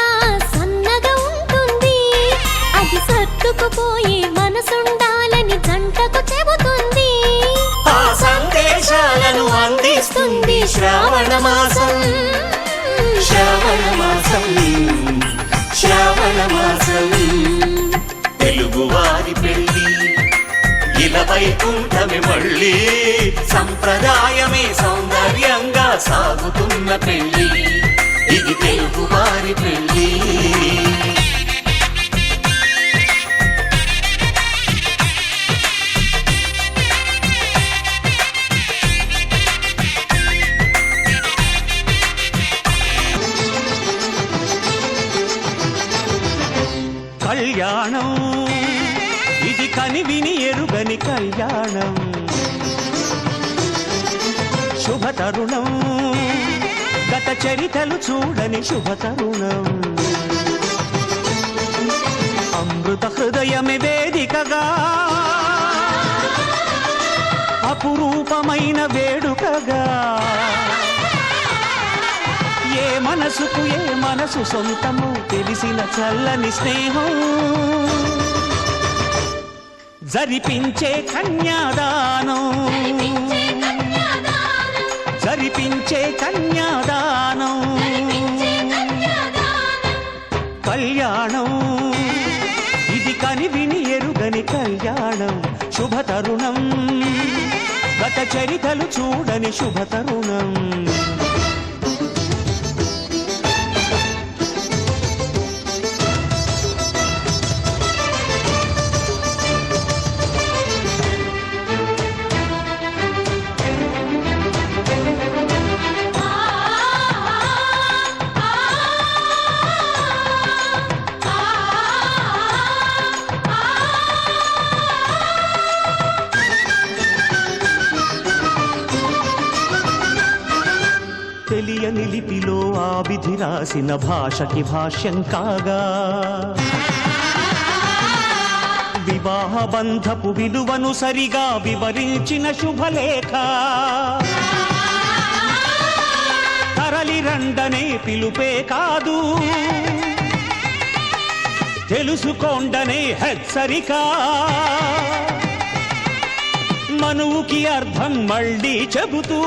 Speaker 6: సన్నగా ఉంటుంది. అది సర్దుకుపోయే మనసుండాలని జంటకు చెబుతుంది.
Speaker 7: ఆ సందేశాలను అందిస్తుంది శ్రావణ మాసం, శ్రావణ మాసం, శ్రావణ మాసం. తెలుగువారి పెళ్లి ఇలవైకుంఠమే మళ్ళీ, సంప్రదాయమే సౌందర్యంగా సాగుతున్న పెళ్లి. ఇది తెలుగువారి పెళ్లి. కళ్యాణం ఇది కనివిని ఎరుగని కళ్యాణం. శుభతరుణం గత చరితలు చూడని శుభతరుణం. అమృత హృదయమే వేదికగా అపురూపమైన వేడుకగా. ఏ మనసుకు ఏ మనసు సొంతము తెలిసిన చల్లని స్నేహం. జరిపించే కన్యాదానం, జరిపించే కన్యాదానం. కళ్యాణం ఇది కనివిని ఎరుగని కళ్యాణం. శుభ తరుణం గత చరితలు చూడని శుభ తరుణం తెలియని లిపిలో ఆ విధి రాసిన భాషకి భాష్యం కాగా వివాహ బంధపు విలువను సరిగా వివరించిన శుభలేఖ తరలి రండనే పిలుపే కాదు తెలుసుకోండనే హెచ్చరిక మనువుకి అర్థం మళ్ళీ చెబుతూ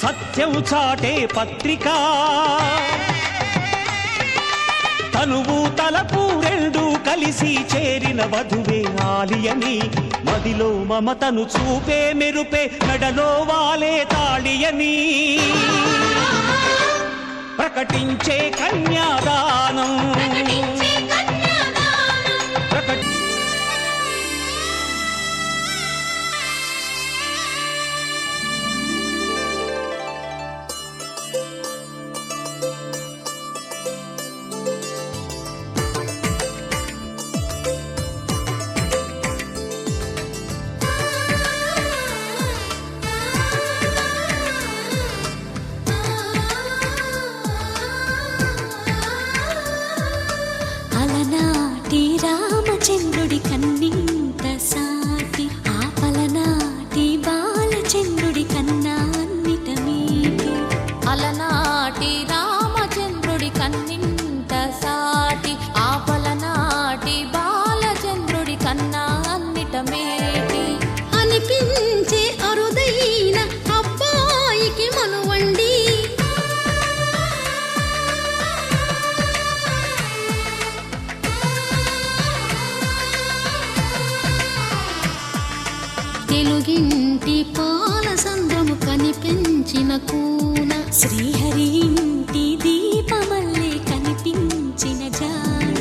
Speaker 7: సత్యం చాటే పత్రిక తనువు తలపు రెండు కలిసి చేరిన వధువే ఆలియని మదిలో మమతను చూపే మెరుపే మెడలో వాలే తాళియని ప్రకటించే కన్యాదానం
Speaker 2: అలనాటి రామచంద్రుడి కన్నింత సాటి ఆపలనాటి బాలచంద్రుడి కన్నా అన్నిట మీటి
Speaker 8: అలనాటి రామచంద్రుడి కన్నింత సాటి ఆపలనాటి బాలచంద్రుడి కన్నా అన్నిట మేటి
Speaker 2: అనిపించే అరుదైన అబ్బాయికి మనువండి తెలుగింటి పాల సంద్రము కనిపించిన కూన శ్రీహరి ఇంటి దీపమల్లే కనిపించిన జాడ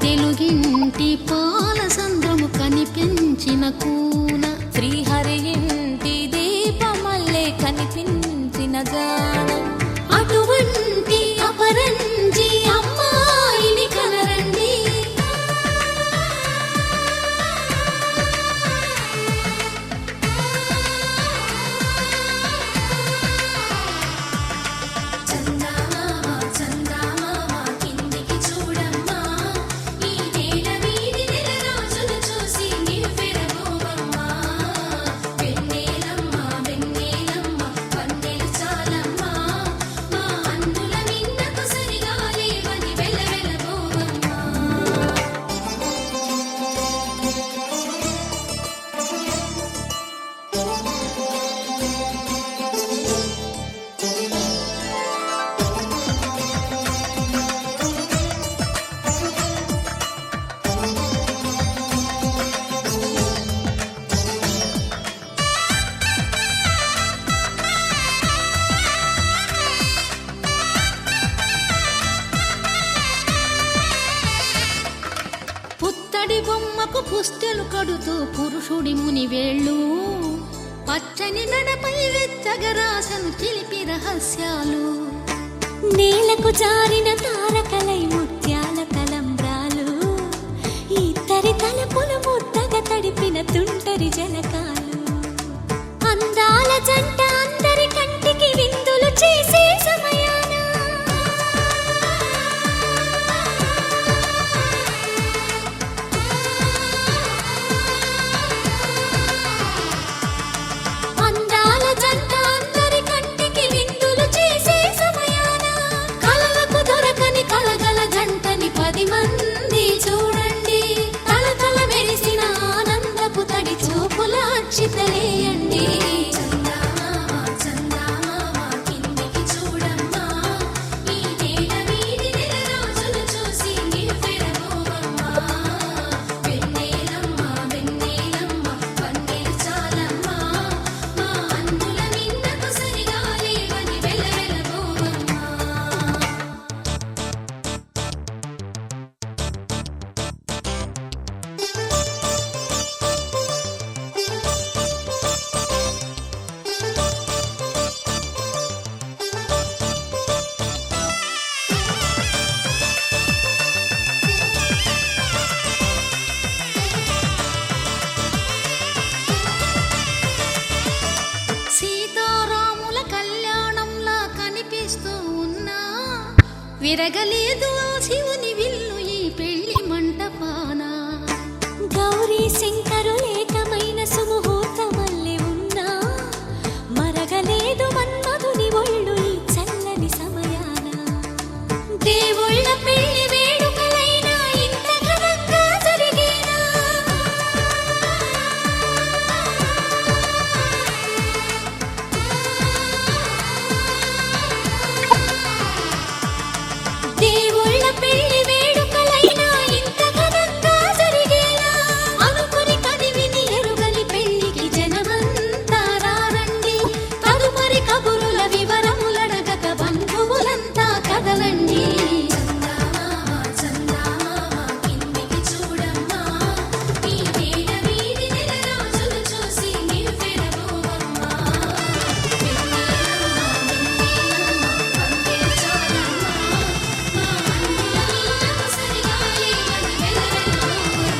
Speaker 2: తెలుగింటి పాల సంద్రము కనిపించిన కూన
Speaker 8: శ్రీహరి ఇంటి దీపమల్లే కనిపించిన జాడ
Speaker 2: అటువంటి అపరంజి అమ్మాయిని కనరండి పుత్తడి బొమ్మకు పుస్తెలు కడుతూ పురుషుడి ముని వేళ్ళు పచ్చని నడపై వెచ్చగరాసను చిలిపి రహస్యాలు నేలకు జారిన తారకలై ముత్యాల తలంబ్రాలు ఇద్దరి తలపులు ముద్దగా తడిపిన తుంటరి జలకాలు అందాల జంట అందరి కంటికి విందులు చేసే సమయాన అందాల జంట అందరి కంటికి విందులు చేసే సమయాన కలలకు దొరకని కలగల జంటని 10 మంది చూడండి తలతల మెరిసిన ఆనందపు తడి చూపులా
Speaker 8: విరగలేదు ఆ శివుని విల్లు ఈ పెళ్లి మంటపాన.
Speaker 2: గౌరీ శంకరు ఏకమైన సుముహూర్తమల్లె ఉన్నా మరగలేదు మన్మధుని ఒళ్ళు ఈ చల్లని సమయాన.
Speaker 8: దేవుళ్ళ పెళ్లి వేడుకలైనా ఇంత ఘనంగా జరిగేనా? దేవుళ్ళ పెళ్లి వేడుకలైనా ఇంత ఘనంగా జరిగేనా? అనుకుని కదివిని ఎరుగని పెళ్లికి జనమంతా రారండి. తదుపరి కబురుల వివరములడగక బంధువులంతా కదలండి. చందమామ చందమామ కిందికి చూడమ్మా, ఈ వేళ వీధి నెల రోజులు చూసి నివ్వెరపోవమ్మా. వెన్నెలమ్మ వందే చాలమ్మా, మా అన్నయ్య సరిగా లేదని వెదరెళ్ళోవమ్మా.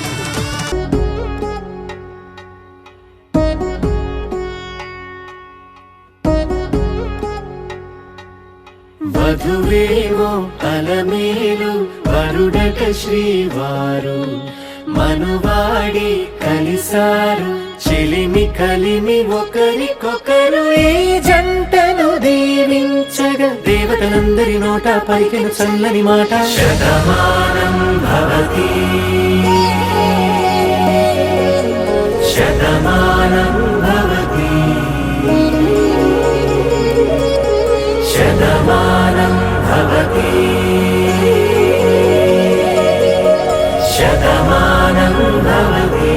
Speaker 7: వధువేమో అలమేలు వరుడట శ్రీవారు మనువాడి కలిసారు చెలిమి కలిమి ఒకరికొకరు ఈ జంటను దీవించగా దేవతలందరి నోట పలికిన చల్లని మాట శతమానం భవతి శతమానం భవతి శతమానం భవతి శతమానం భవతి.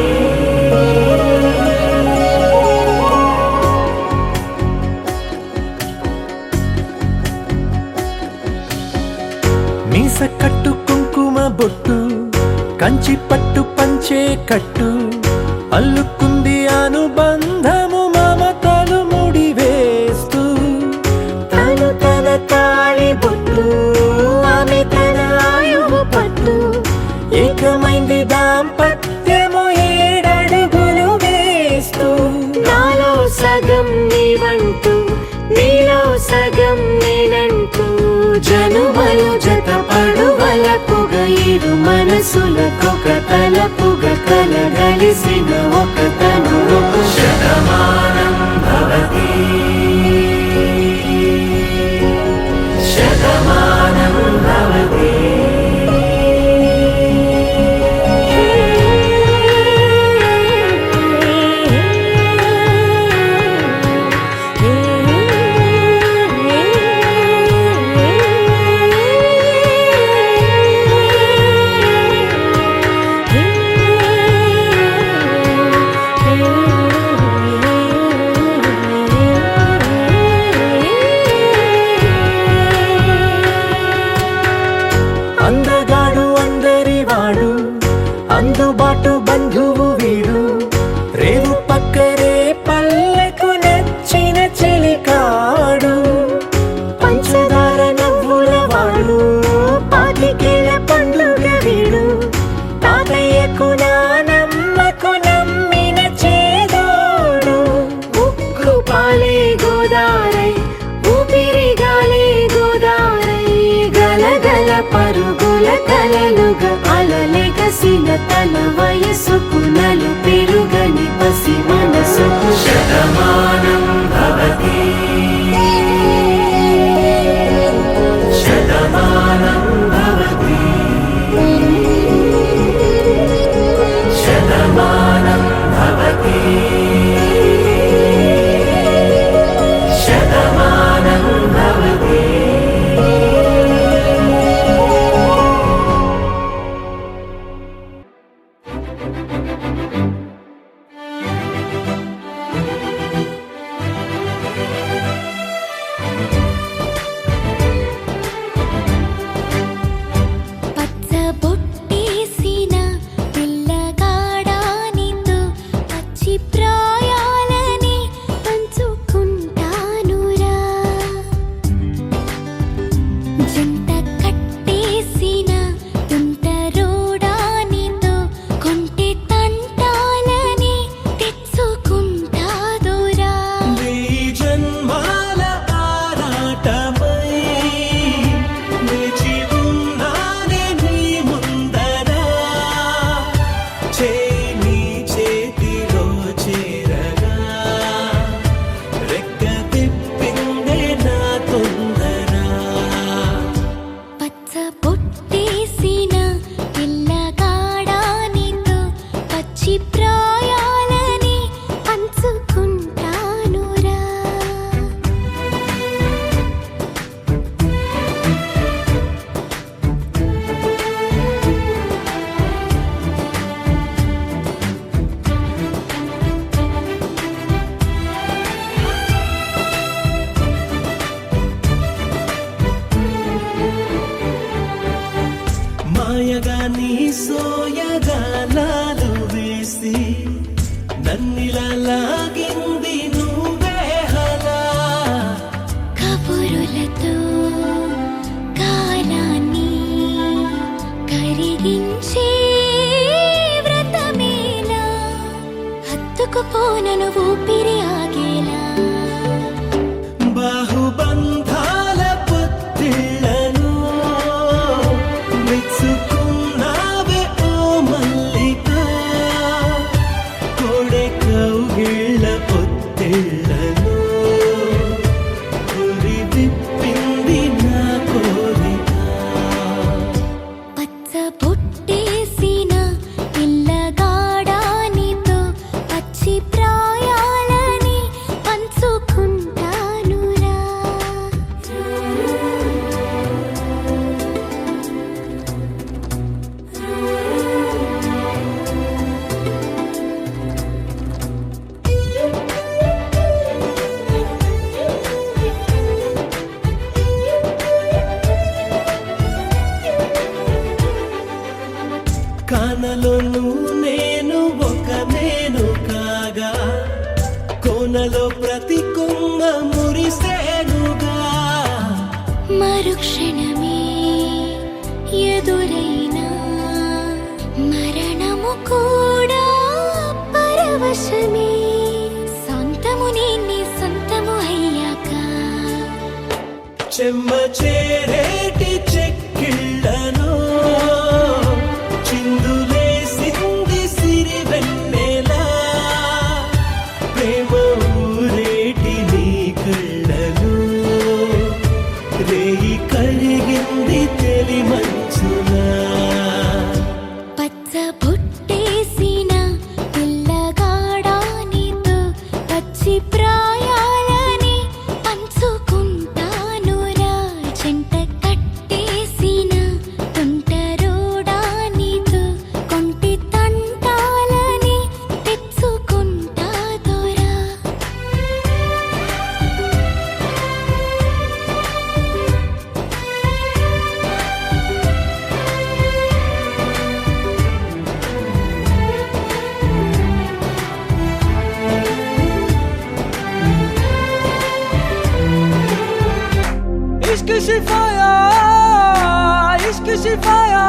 Speaker 7: మీస కట్టు కుంకుమ బొట్టు కంచి పట్టు పంచే కట్టు అల్లుకుంది అనుబంధము మమతలు ముడివేస్తూ తను తన తాళి బొట్టు ఆమె తన ఆయువు పట్టు ఏకమైంది దాంపత్యము 7 అడుగులు వేస్తూ నాలో సగం నీవంటూ నీలో సగం నేనంటూ జనుమలు జత పడువలపుగ ఇరు మనసులకొక తలపుగ కలగలిసిన ఒక తను శతమానం భవతి శతమానం భవతి. అందగాడు అందరివాడు అందుబాటు బంధువు వీడు రేవు పక్కరే పల్లెకు నచ్చిన చెలికాడు పంచదార నవ్వుల వాడు పాతికేల పండుగ వీడు తాతయ్యకు నానమ్మకు నమ్మిన చేదోడు ఉక్కు పాలే గోదారై ఊపిరిగాలే గోదారై గలగల పరుగుల కలలుగా అలలెగసిన తన వయసుకు నలు పెరుగని పసి మనసుకు శతమానం భవతి శతమానం భవతి శతమానం భవతి శతమానం భవతి.
Speaker 1: నీ సోయగానాలు వేసి నన్నిలా లాగింది నువ్వే హలా
Speaker 6: కబురులతో కాలాన్ని కరిగించే వ్రతమేలా హత్తుకుపోనను ఊపిరి ఆగేలా
Speaker 1: బాహుబంధాల పొత్తిళ్లను మెచ్చుకున్నావే ఓ మల్లిక కోడె కౌగిళ్ళ పొత్తిళ్లను గురి విప్పింది నా కోరిక
Speaker 6: పచ్చ బొట్టేసిన పిల్లగాడానితో పచ్చి ప్రాయాలని పంచుకుంటానురా
Speaker 1: కానలో నేను ఒక నేను కాగా కోనలో ప్రతి కుంగ మురిసేనుగా
Speaker 6: మరుక్షణమే ఎదురైనా మరణము కూడా పరవశమే సొంతము నీ సొంతము అయ్యాక
Speaker 1: చెమ్మ చేరేటి చెక్కిళ్ళను చిందులేసింది సిరి వెన్నెలా ప్రేమ ఊరేటి నీ కళ్ళను రేయి కరిగింది తెలి మంచునా
Speaker 6: పచ్చ బొట్టేసిన పిల్లగాడానితో పచ్చి ప్రాయాలని పంచుకుంటానురా చెంట కట్టేసిన తుంటరోడానితో కొంటి తంటాలని తెచ్చుకుంటా దొరా
Speaker 3: इश्क शिफाया इश्क शिफाया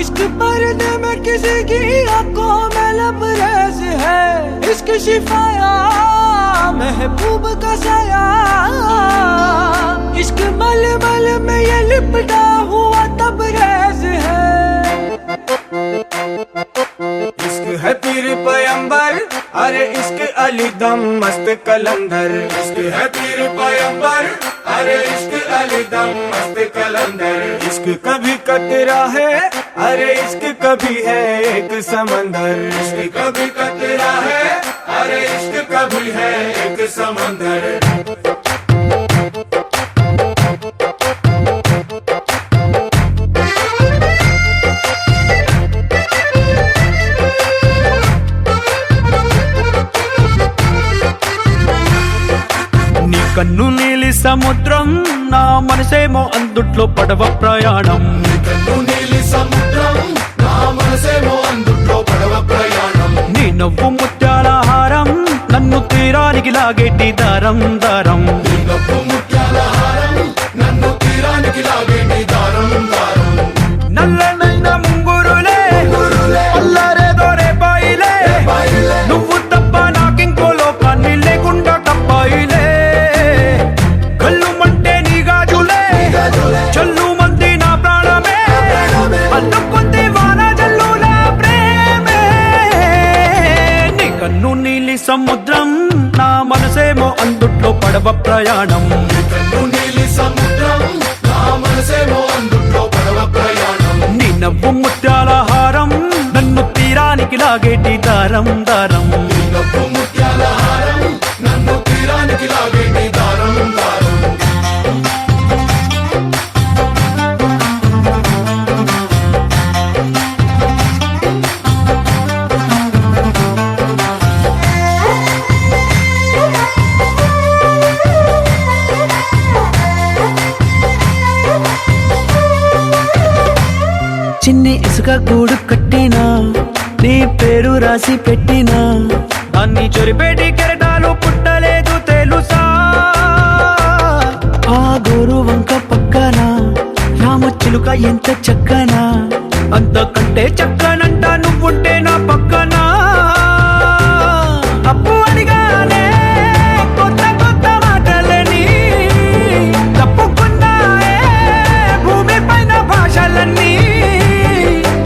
Speaker 3: इश्क पर्दे में किसी की आंखों में लबरेज है इश्क शिफाया महबूब का साया इश्क मलमल में ये लिपटा हुआ तबरेज है इश्क है पीर पैगंबर अरे इश्क अली दम मस्त कलंदर इश्क है पीर पैगंबर अरे इश्क अली दम मस्त कलंदर इश्क कभी कतरा है अरे इश्क कभी है एक समंदर इश्क कभी कतरा है अरे इश्क कभी है एक समंदर నీ కన్ను నీలి సముద్రం నా మనసేమో అందుట్లో పడవ ప్రయాణం నీ కన్ను నీలి సముద్రం నా మనసేమో అందుట్లో పడవ ప్రయాణం నీ నవ్వు ముత్యాల హారం నన్ను తీరానికి లాగేటి దారం దారం నీ నవ్వు ముత్యాల హారం నన్ను తీరానికి లాగేటి దారం దారం నల్లనైన ముంగురులే అల్లరేదో రేపాయిలే నువ్వు తప్ప నాకింకో లోకాన్ని లేకుండా తప్పాయిలే కళ్ళు మంటే నీ గాజులే చల్లు మంది నా ప్రాణమే అల్లుకుంది వాన జల్లుల ప్రేమే నీ కన్ను నీలి సముద్రం నా మనసేమో అందుట్లో పడవ ప్రయాణం నీ కన్ను నీలి సముద్రం నా మనసేమో అందుట్లో పడవ ప్రయాణం నీ నవ్వు ముత్యాల హారం నన్ను తీరానికి లాగేటి దారం దారం నీ నవ్వు ముత్యాల హారం నన్ను తీరానికి లాగేటి దారం దారం పేరు రాసి పెట్టినా దాన్ని చొరిపేటి కెరటాలు పుట్టలేదు తెలుసా. ఆ గోరు వంక పక్కన రామచిలుక ఎంత చక్కనా, అంతకంటే చక్కనంట నువ్వుంటే నా పక్కన. అప్పు అడిగానే కొత్త కొత్త మాటలని, తప్పుకున్నాయే భూమి పైన భాషలన్నీ,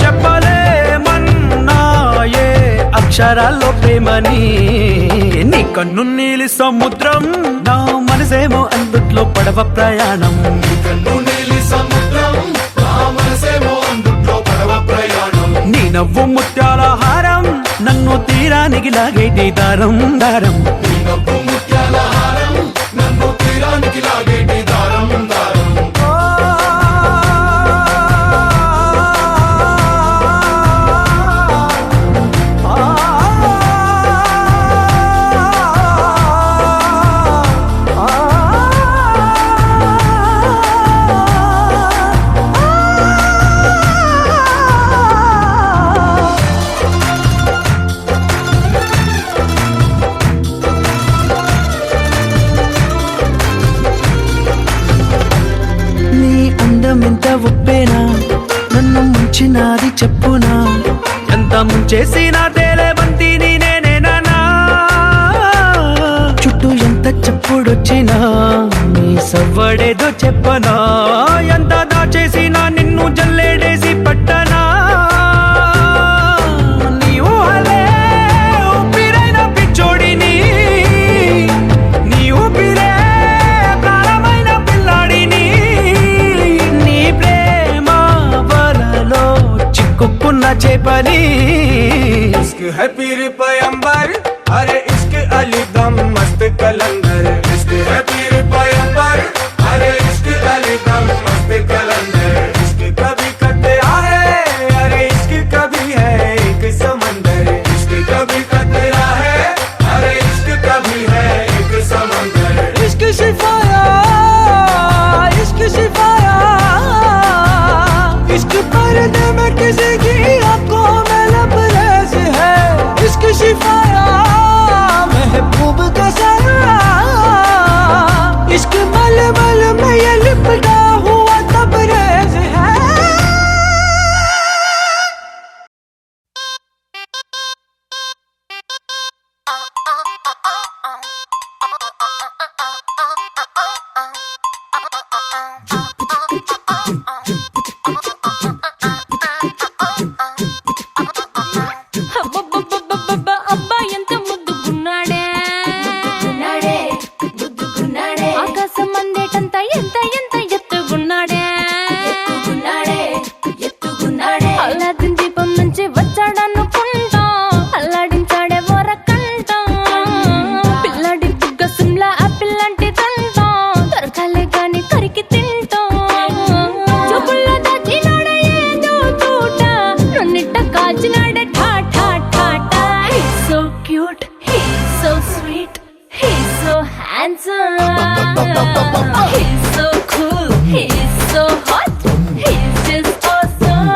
Speaker 3: చెప్పలేమన్నాయే అక్షరాల్లో ప్రేమని. నీ కన్ను నీలి సముద్రం, నా మనసేమో అందుట్లో పడవ ప్రయాణం. నీ నవ్వు ముత్యాల హారం, నన్ను తీరానికి లాగేటి దారం దారం. ఎంత ఒప్పేనా నన్ను ముంచినాది చెప్పునా, ఎంత ముంచేసినా తేలేవంతిని నేనేనా. చుట్టూ ఎంత చెప్పుడొచ్చినా నీ సవ్వడేదో చెప్పనా, ఎంత దాచేసినా నిన్ను జల్లేడేసి పట్టనా. నీ ఊహలే ఊపిరైన పిచ్చోడిని, నీ ఊపిరే ప్రాణమైన పిల్లాడిని. చిక్కుకున్న చేపని.
Speaker 1: इश्क है पीर पैगंबर, अरे इश्क अली दम मस्त कलंदर. इश्क है पीर पैगंबर, अरे इश्क अली दम मस्त कलंदर. इश्क कभी कतरा है, अरे इश्क कभी है एक समंदर. इश्क कभी कतरा है, अरे इश्क कभी है एक समंदर. इश्क शिफाया, इश्क शिफाया, इश्क पर्दे में किसी की आंखों में लबरेज है. इश्क शिफाया महबूब का सरा, इश्क मलमल में ये लिपटा हुआ तबरेज है.
Speaker 6: అబ్బా ఎంత ముద్దుగున్నాడే, ఆకాశం అందేటంత ఎంత ఎంత ఎత్తుగున్నాడే. అల్లాదిన్ దీపం నుంచి వచ్చాడనుకుంటా, అల్లాడించాడే వరకంట. పిల్లడి బుగ్గ సిమ్లా ఆపిల్ లాంటి దంట, దొరకాలే గాని కరికి తింటా. చూపుల్లో దాచినాడే ఏదో తోట, నన్నిట్ట కాచినాడే ఠా ఠా ఠా ఠా. He's so cute, he's so sweet, he's so handsome, he's so cool, he's so hot, he's just awesome.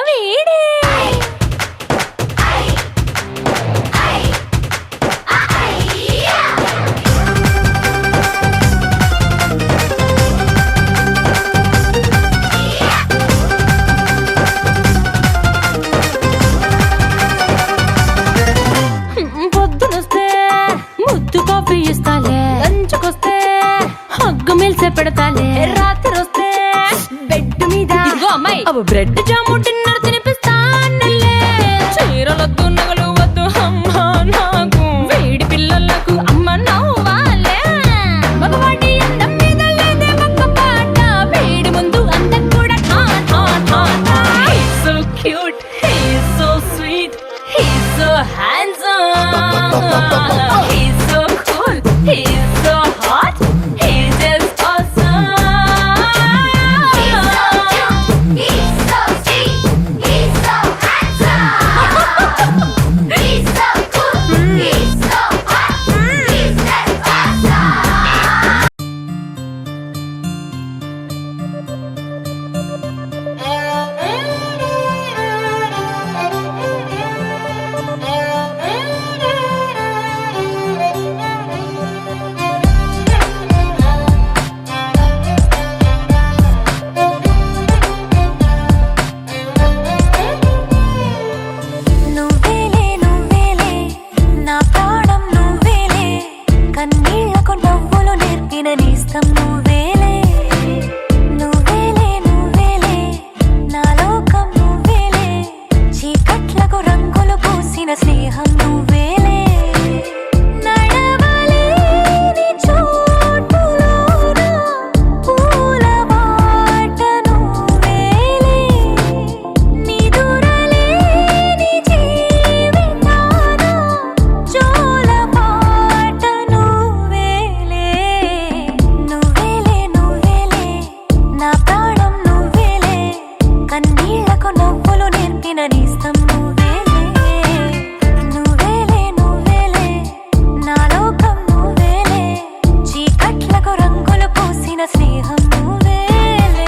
Speaker 6: వీడే పొద్దునొస్తే ముద్దు కాఫీ ఇస్తాలే, లంచ్కొస్తే హగ్గు మిల్సే పెడతాలే, రాత్రి వస్తే బెడ్ మీద ఇదిగో అమ్మాయి అవి బ్రెడ్ జాము డిన్నర్ తినిపిస్తానులే. చీరలొద్దు నగలు వద్దు అమ్మా నాకు, వేడి పిల్లలకు అమ్మ నవ్వాలే. మగవాడి అందం మీద లేదే ఒక్క పాట, వేడి ముందు అందం కూడా ఠా ఠా ఠా ఠా. He's so cute, he's so sweet, he's so handsome, he's so cool, he's so hot, he's just awesome.
Speaker 2: He's so sweet, he's so handsome, he's so cool, he's so hot, he's just awesome.
Speaker 6: నువ్వేలే నువ్వేలే నా ప్రాణం నువ్వేలే, కన్నీళ్లకు నవ్వులు నేర్పిన నేస్తం నువ్వేలే. నువ్వేలే నువ్వేలే నా లోకం నువ్వేలే, చీకట్లకు రంగులు పూసిన స్నేహం నువ్వేలే. నడవలేని చోటులోన పూల బాట నువ్వేలే, నిదురలేని జీవితాన జోల పాట నువ్వేలే. నువ్వేలే నువ్వేలే నా ప్రాణం నువ్వేలే, కన్నీళ్లకు నవ్వులు నేర్పిన నేస్తం నువ్వేలే. నువ్వేలే నువ్వేలే నా లోకం నువ్వేలే, చీకట్లకు రంగులు పూసిన స్నేహం నువ్వేలే.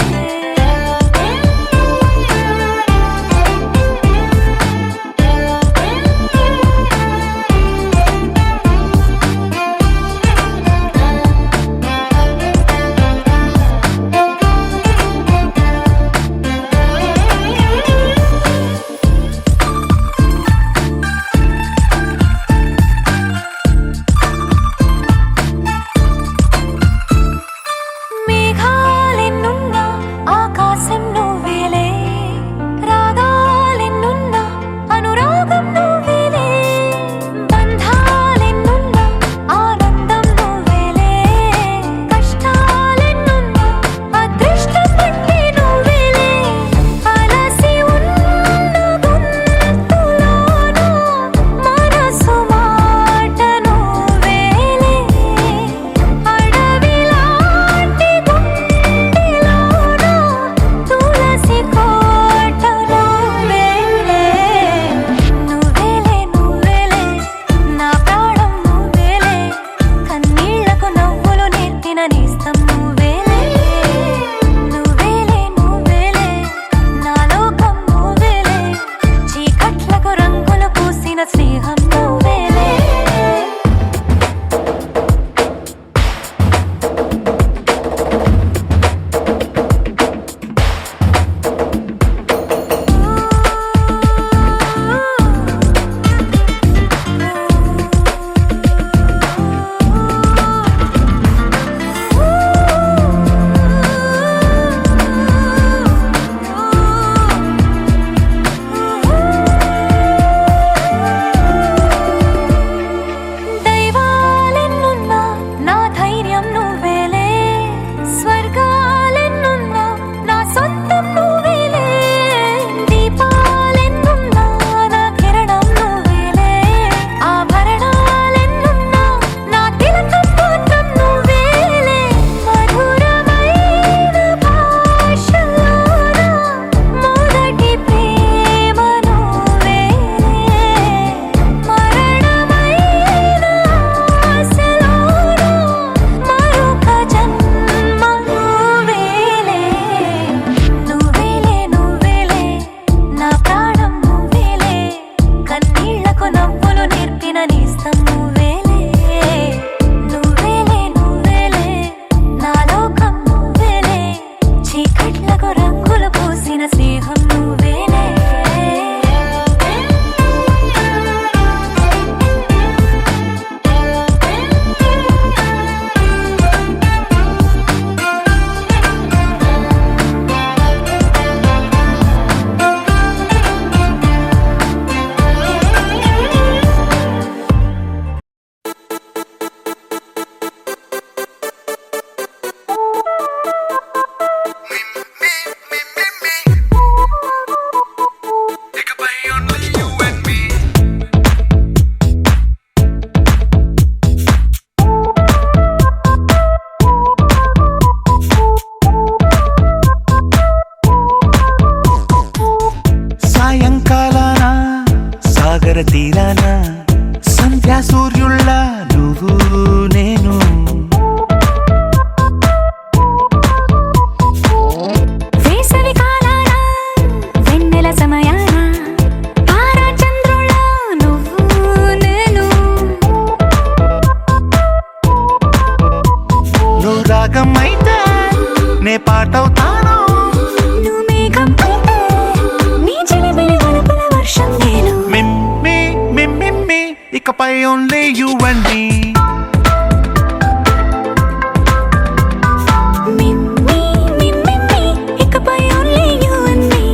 Speaker 7: సాగర తీరాన సంధ్యా సూర్యుళ్ళ నువ్వు నేను
Speaker 5: వేసవి కాలాన వెన్నెల సమయాన తారా చంద్రుళ్ళ నువ్వు నేను
Speaker 7: నువ్వు రాగం అయితే నే పాటవుతాను
Speaker 5: నువ్వు మేఘం అయితే నీ చిలిపిలి వలపుల వర్షం నేను
Speaker 7: మిమ్మి మిమ్మి ఇకపై ఓన్లీ యు అండ్ మీ
Speaker 5: మిమ్మి మిమ్మి ఇకపై ఓన్లీ యు అండ్ మీ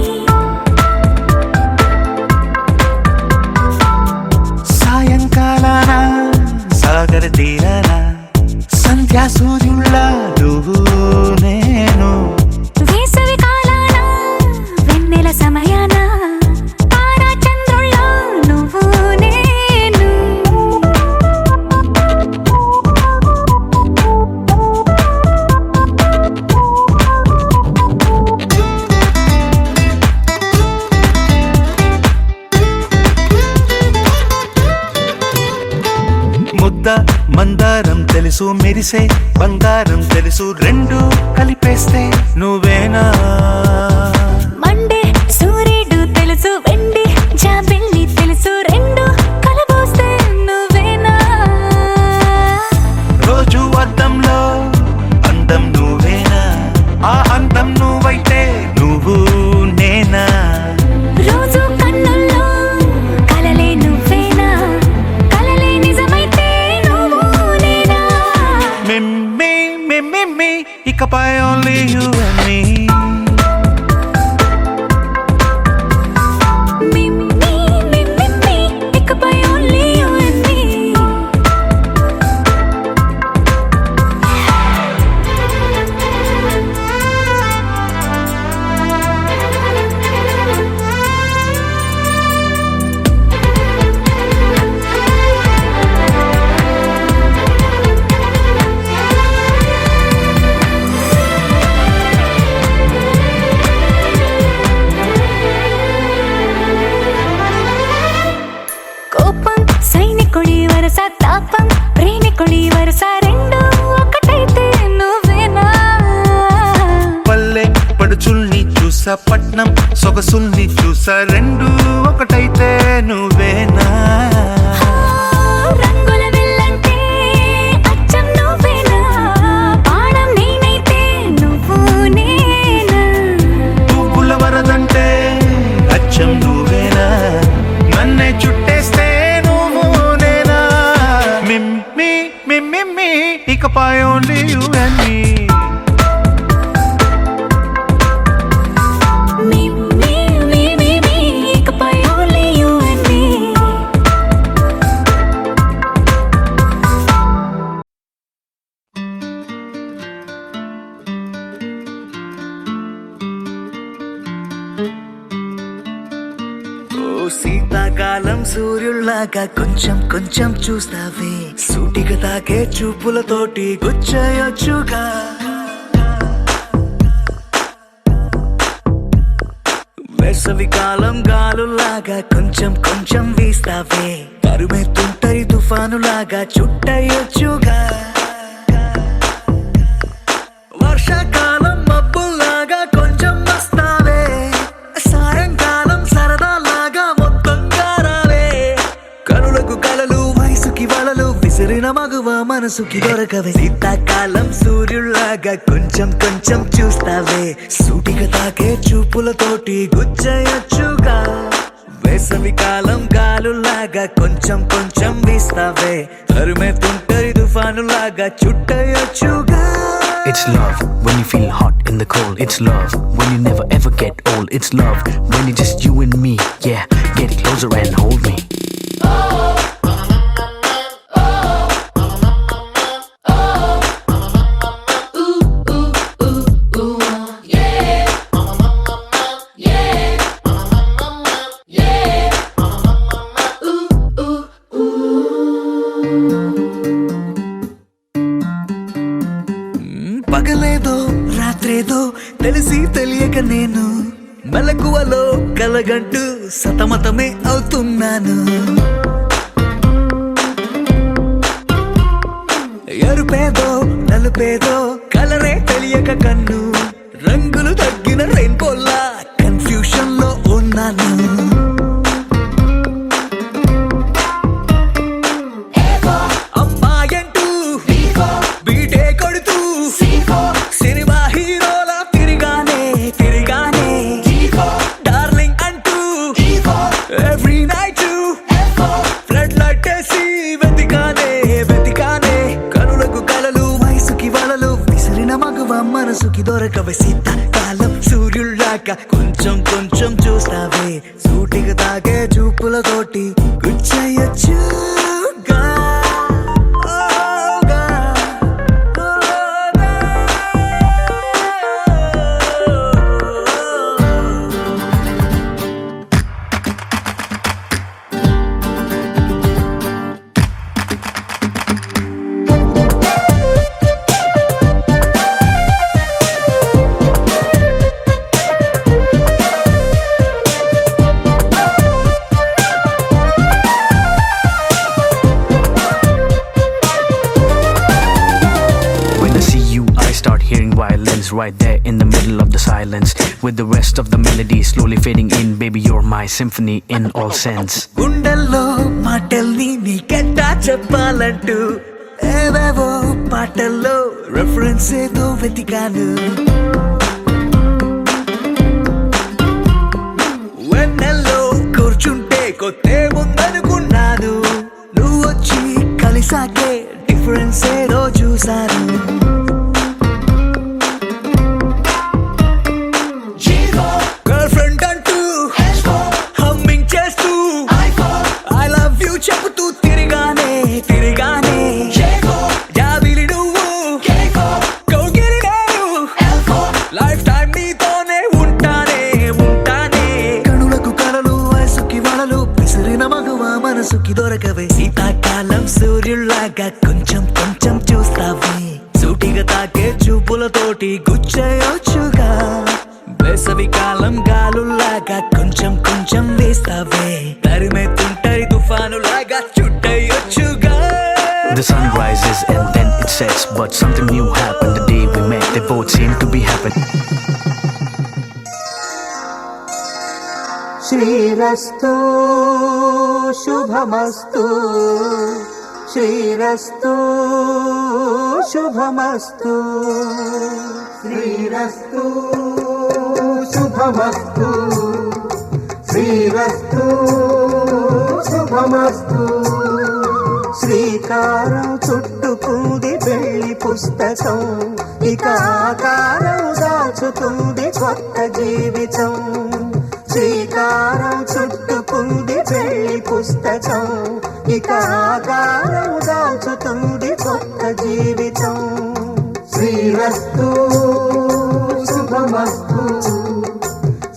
Speaker 7: సాయంకాలాన సాగర తీరాన సంధ్యా సూర్యుళ్ళ నువ్వు నేను
Speaker 5: వేసవి కాలాన వెన్నెల సమయాన తారా చంద్రుళ్ళ నువ్వు నేను
Speaker 7: ముద్ద మందారం తెలుసు మెరిసే బంగారం తెలుసు రెండు కలిపేస్తే నువ్వేనా
Speaker 5: మండే సూర్యుడు తెలుసు వెండి జాబిల్లి తెలుసు రెండు కలబోస్తే నువ్వేనా
Speaker 7: రోజు అద్దంలో అందం నువ్వేనా ఆ అందం నువ్వైతే నువ్వు నేనా
Speaker 5: రోజు కన్నుల్లో కలలే నువ్వేనా కలలే నిజమైతే నువ్వు నేనా
Speaker 7: మిమ్మి మిమ్మి ఇకపై ఓన్లీ యు అండ్ మీ
Speaker 5: మిమ్మి మిమ్మి ఇకపై ఓన్లీ యు అండ్ మీ కోపం సైనికుడి వరస తాపం ప్రేమికుడి వరస రెండు ఒకటైతే నువ్వేనా
Speaker 7: పల్లె పడుచుల్ని చూసా పట్నం సొగసుల్ని చూసా రెండు ఒకటైతే నువ్వేనా
Speaker 5: రంగుల విల్లంటే అచ్చం నువ్వేనా బాణం నేనైతే నువ్వు నేనా
Speaker 7: పువ్వుల వరదంటే అచ్చం నువ్వేనా నన్నే చుట్టేస్తే నువ్వు నేనా మిమ్మి మిమ్మి ఇకపై ఓన్లీ యు అండ్ మీ
Speaker 5: మిమ్మి మిమ్మి ఇకపై ఓన్లీ యు అండ్ మీ
Speaker 4: ఓ శీతాకాలం సూర్యుల్లాగా కొంచెం కొంచెం చూస్తావే సూటిగా తాకే చూపులతోటి గుచ్చయొచ్చుగా వేసవి కాలం గాలులాగా కొంచెం కొంచెం వీస్తావే తరుమెత్తుంటరి తుఫానులాగా చుట్టయొచ్చుగా వర్షాకాలం మబ్బుల్లాగా కొంచెం వస్తావే సాయంకాలం సరదాలాగా మొత్తంగా రావే కనులకు కలలు వయసుకి వలలు విసిరిన మగువ మనసుకి దొరకవే శీతాకాలం సూర్యుల్లాగా కొంచెం కొంచెం చూస్తావే సూటిగా తాకే చూపులతోటి గుచ్చయొచ్చుగా వేసవి కాలం గాలులాగా కొంచెం కొంచెం వీస్తావే తరుమెత్తుంటరి తుఫానులాగా చుట్టయొచ్చుగా
Speaker 9: It's love when you feel hot in the cold. It's love when you never ever get old. It's love when it's just you and me. Yeah, get closer and hold me.
Speaker 4: పగలేదో రాత్రేదో తెలిసి తెలియక నేను మెలకువలో కలగంటూ సతమతమే అవుతున్నాను. ఎరుపేదో నలుపేదో కలరే తెలియక కన్ను, రంగులు తగ్గిన రెయిన్బోలా కన్ఫ్యూషన్ లో ఉన్నాను. అమ్మాయంటూ బీటే కొడుతూ సినిమా హీరోలా తిరిగానే డార్లింగ్ అంటూ ఎవ్రీ నైట్ ఫ్లడ్ లైట్ వేసి వెతికానే కనులకు కలలు వయసుకి వలలు విసిరిన మగువ మనసుకి దొరకవే శీతాకాలం సూర్యుళ్ళాక కొంచెం కొంచెం చూస్తావే సూటిగా తాగే చూపులతోటి గుచ్చయచ్చు.
Speaker 9: Right there in the middle of the silence, with the rest of the melody slowly fading in. Baby, you're my symphony in all sense.
Speaker 4: గుండెల్లో మాటల్ని నీకెట్టా చెప్పాలంటూ ఏవేవో పాటల్లో రెఫరెన్స్ ఏదో వెతికాను. వెన్నెల్లో కూర్చుంటే కొత్తే ముందనుకున్నాను, నువ్వు వచ్చి కలిసాకే డిఫరెన్స్ ఏదో చూశాను. చెబుతూ తిరిగానే జాబిలి నువ్వు కౌగిలి నేను లైఫ్ టైం నీతోనే ఉంటానే కనులకు కలలు వయసుకి వలలు విసిరిన మగువ మనసుకి దొరకవే శీతాకాలం సూర్యుల్లాగా కొంచెం కొంచెం చూస్తావే సూటిగా తాకే చూపులతోటి గుచ్చేయొచ్చుగా. వేసవి కాలం గాలుల్లాగా కొంచెం కొంచెం వేస్తావే తరిమెత్తుంటాయి తుఫానులాగా చుట్టయొచ్చుగా.
Speaker 9: The sun rises and then it sets, but something new happened the day we met. They both seem to be happy.
Speaker 1: శ్రీరస్తు శుభమస్తు, శ్రీరస్తు శుభమస్తు, శ్రీరస్తు శుభమస్తు, శ్రీరస్తు శుభమస్తు. శ్రీకారం చుట్టుకుంది పెళ్లి పుస్తకం, ఇక ఆకారం దాచుతుంది కొత్త జీవితం. శ్రీకారం చుట్టుకుంది పెళ్లి పుస్తకం, ఇక ఆకారం దాచుతుంది కొత్త జీవితం. శ్రీరస్తు శుభమస్తు,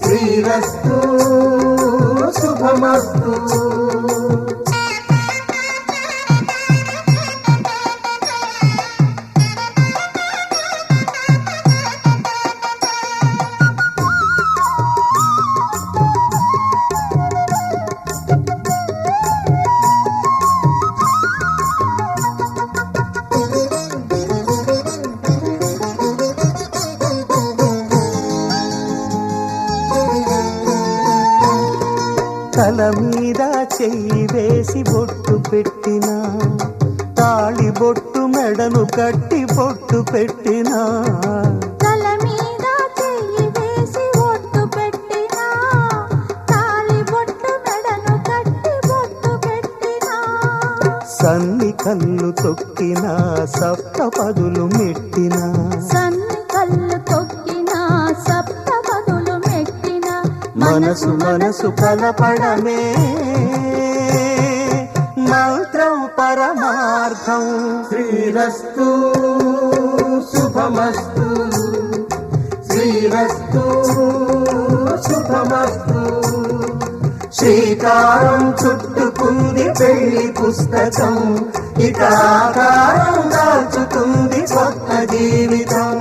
Speaker 1: శ్రీరస్తు శుభమస్తు. తల మీద చెయ్యి వేసి బొట్టు పెట్టినా, తాళి బొట్టు మెడను కట్టి బొట్టు పెట్టినా,
Speaker 5: తల మీద చెయ్యి వేసి బొట్టు పెట్టినా, తాళి బొట్టు మెడను కట్టి బొట్టు పెట్టినా,
Speaker 1: సన్ని కళ్ళు తొక్కినా సప్త పదులు మెట్టినా,
Speaker 5: సన్ని కళ్ళు తొక్కినా సప్త పదులు మెట్టినా,
Speaker 1: మనసు మనసు కలపడమే మంత్రం పరమార్థం. శ్రీరస్తు శుభమస్తు, శ్రీరస్తు శుభమస్తు. శ్రీకారం చుట్టుకుంది పెళ్లి పుస్తకం, ఇక ఆకారం దాచుతుంది కొత్త జీవితం.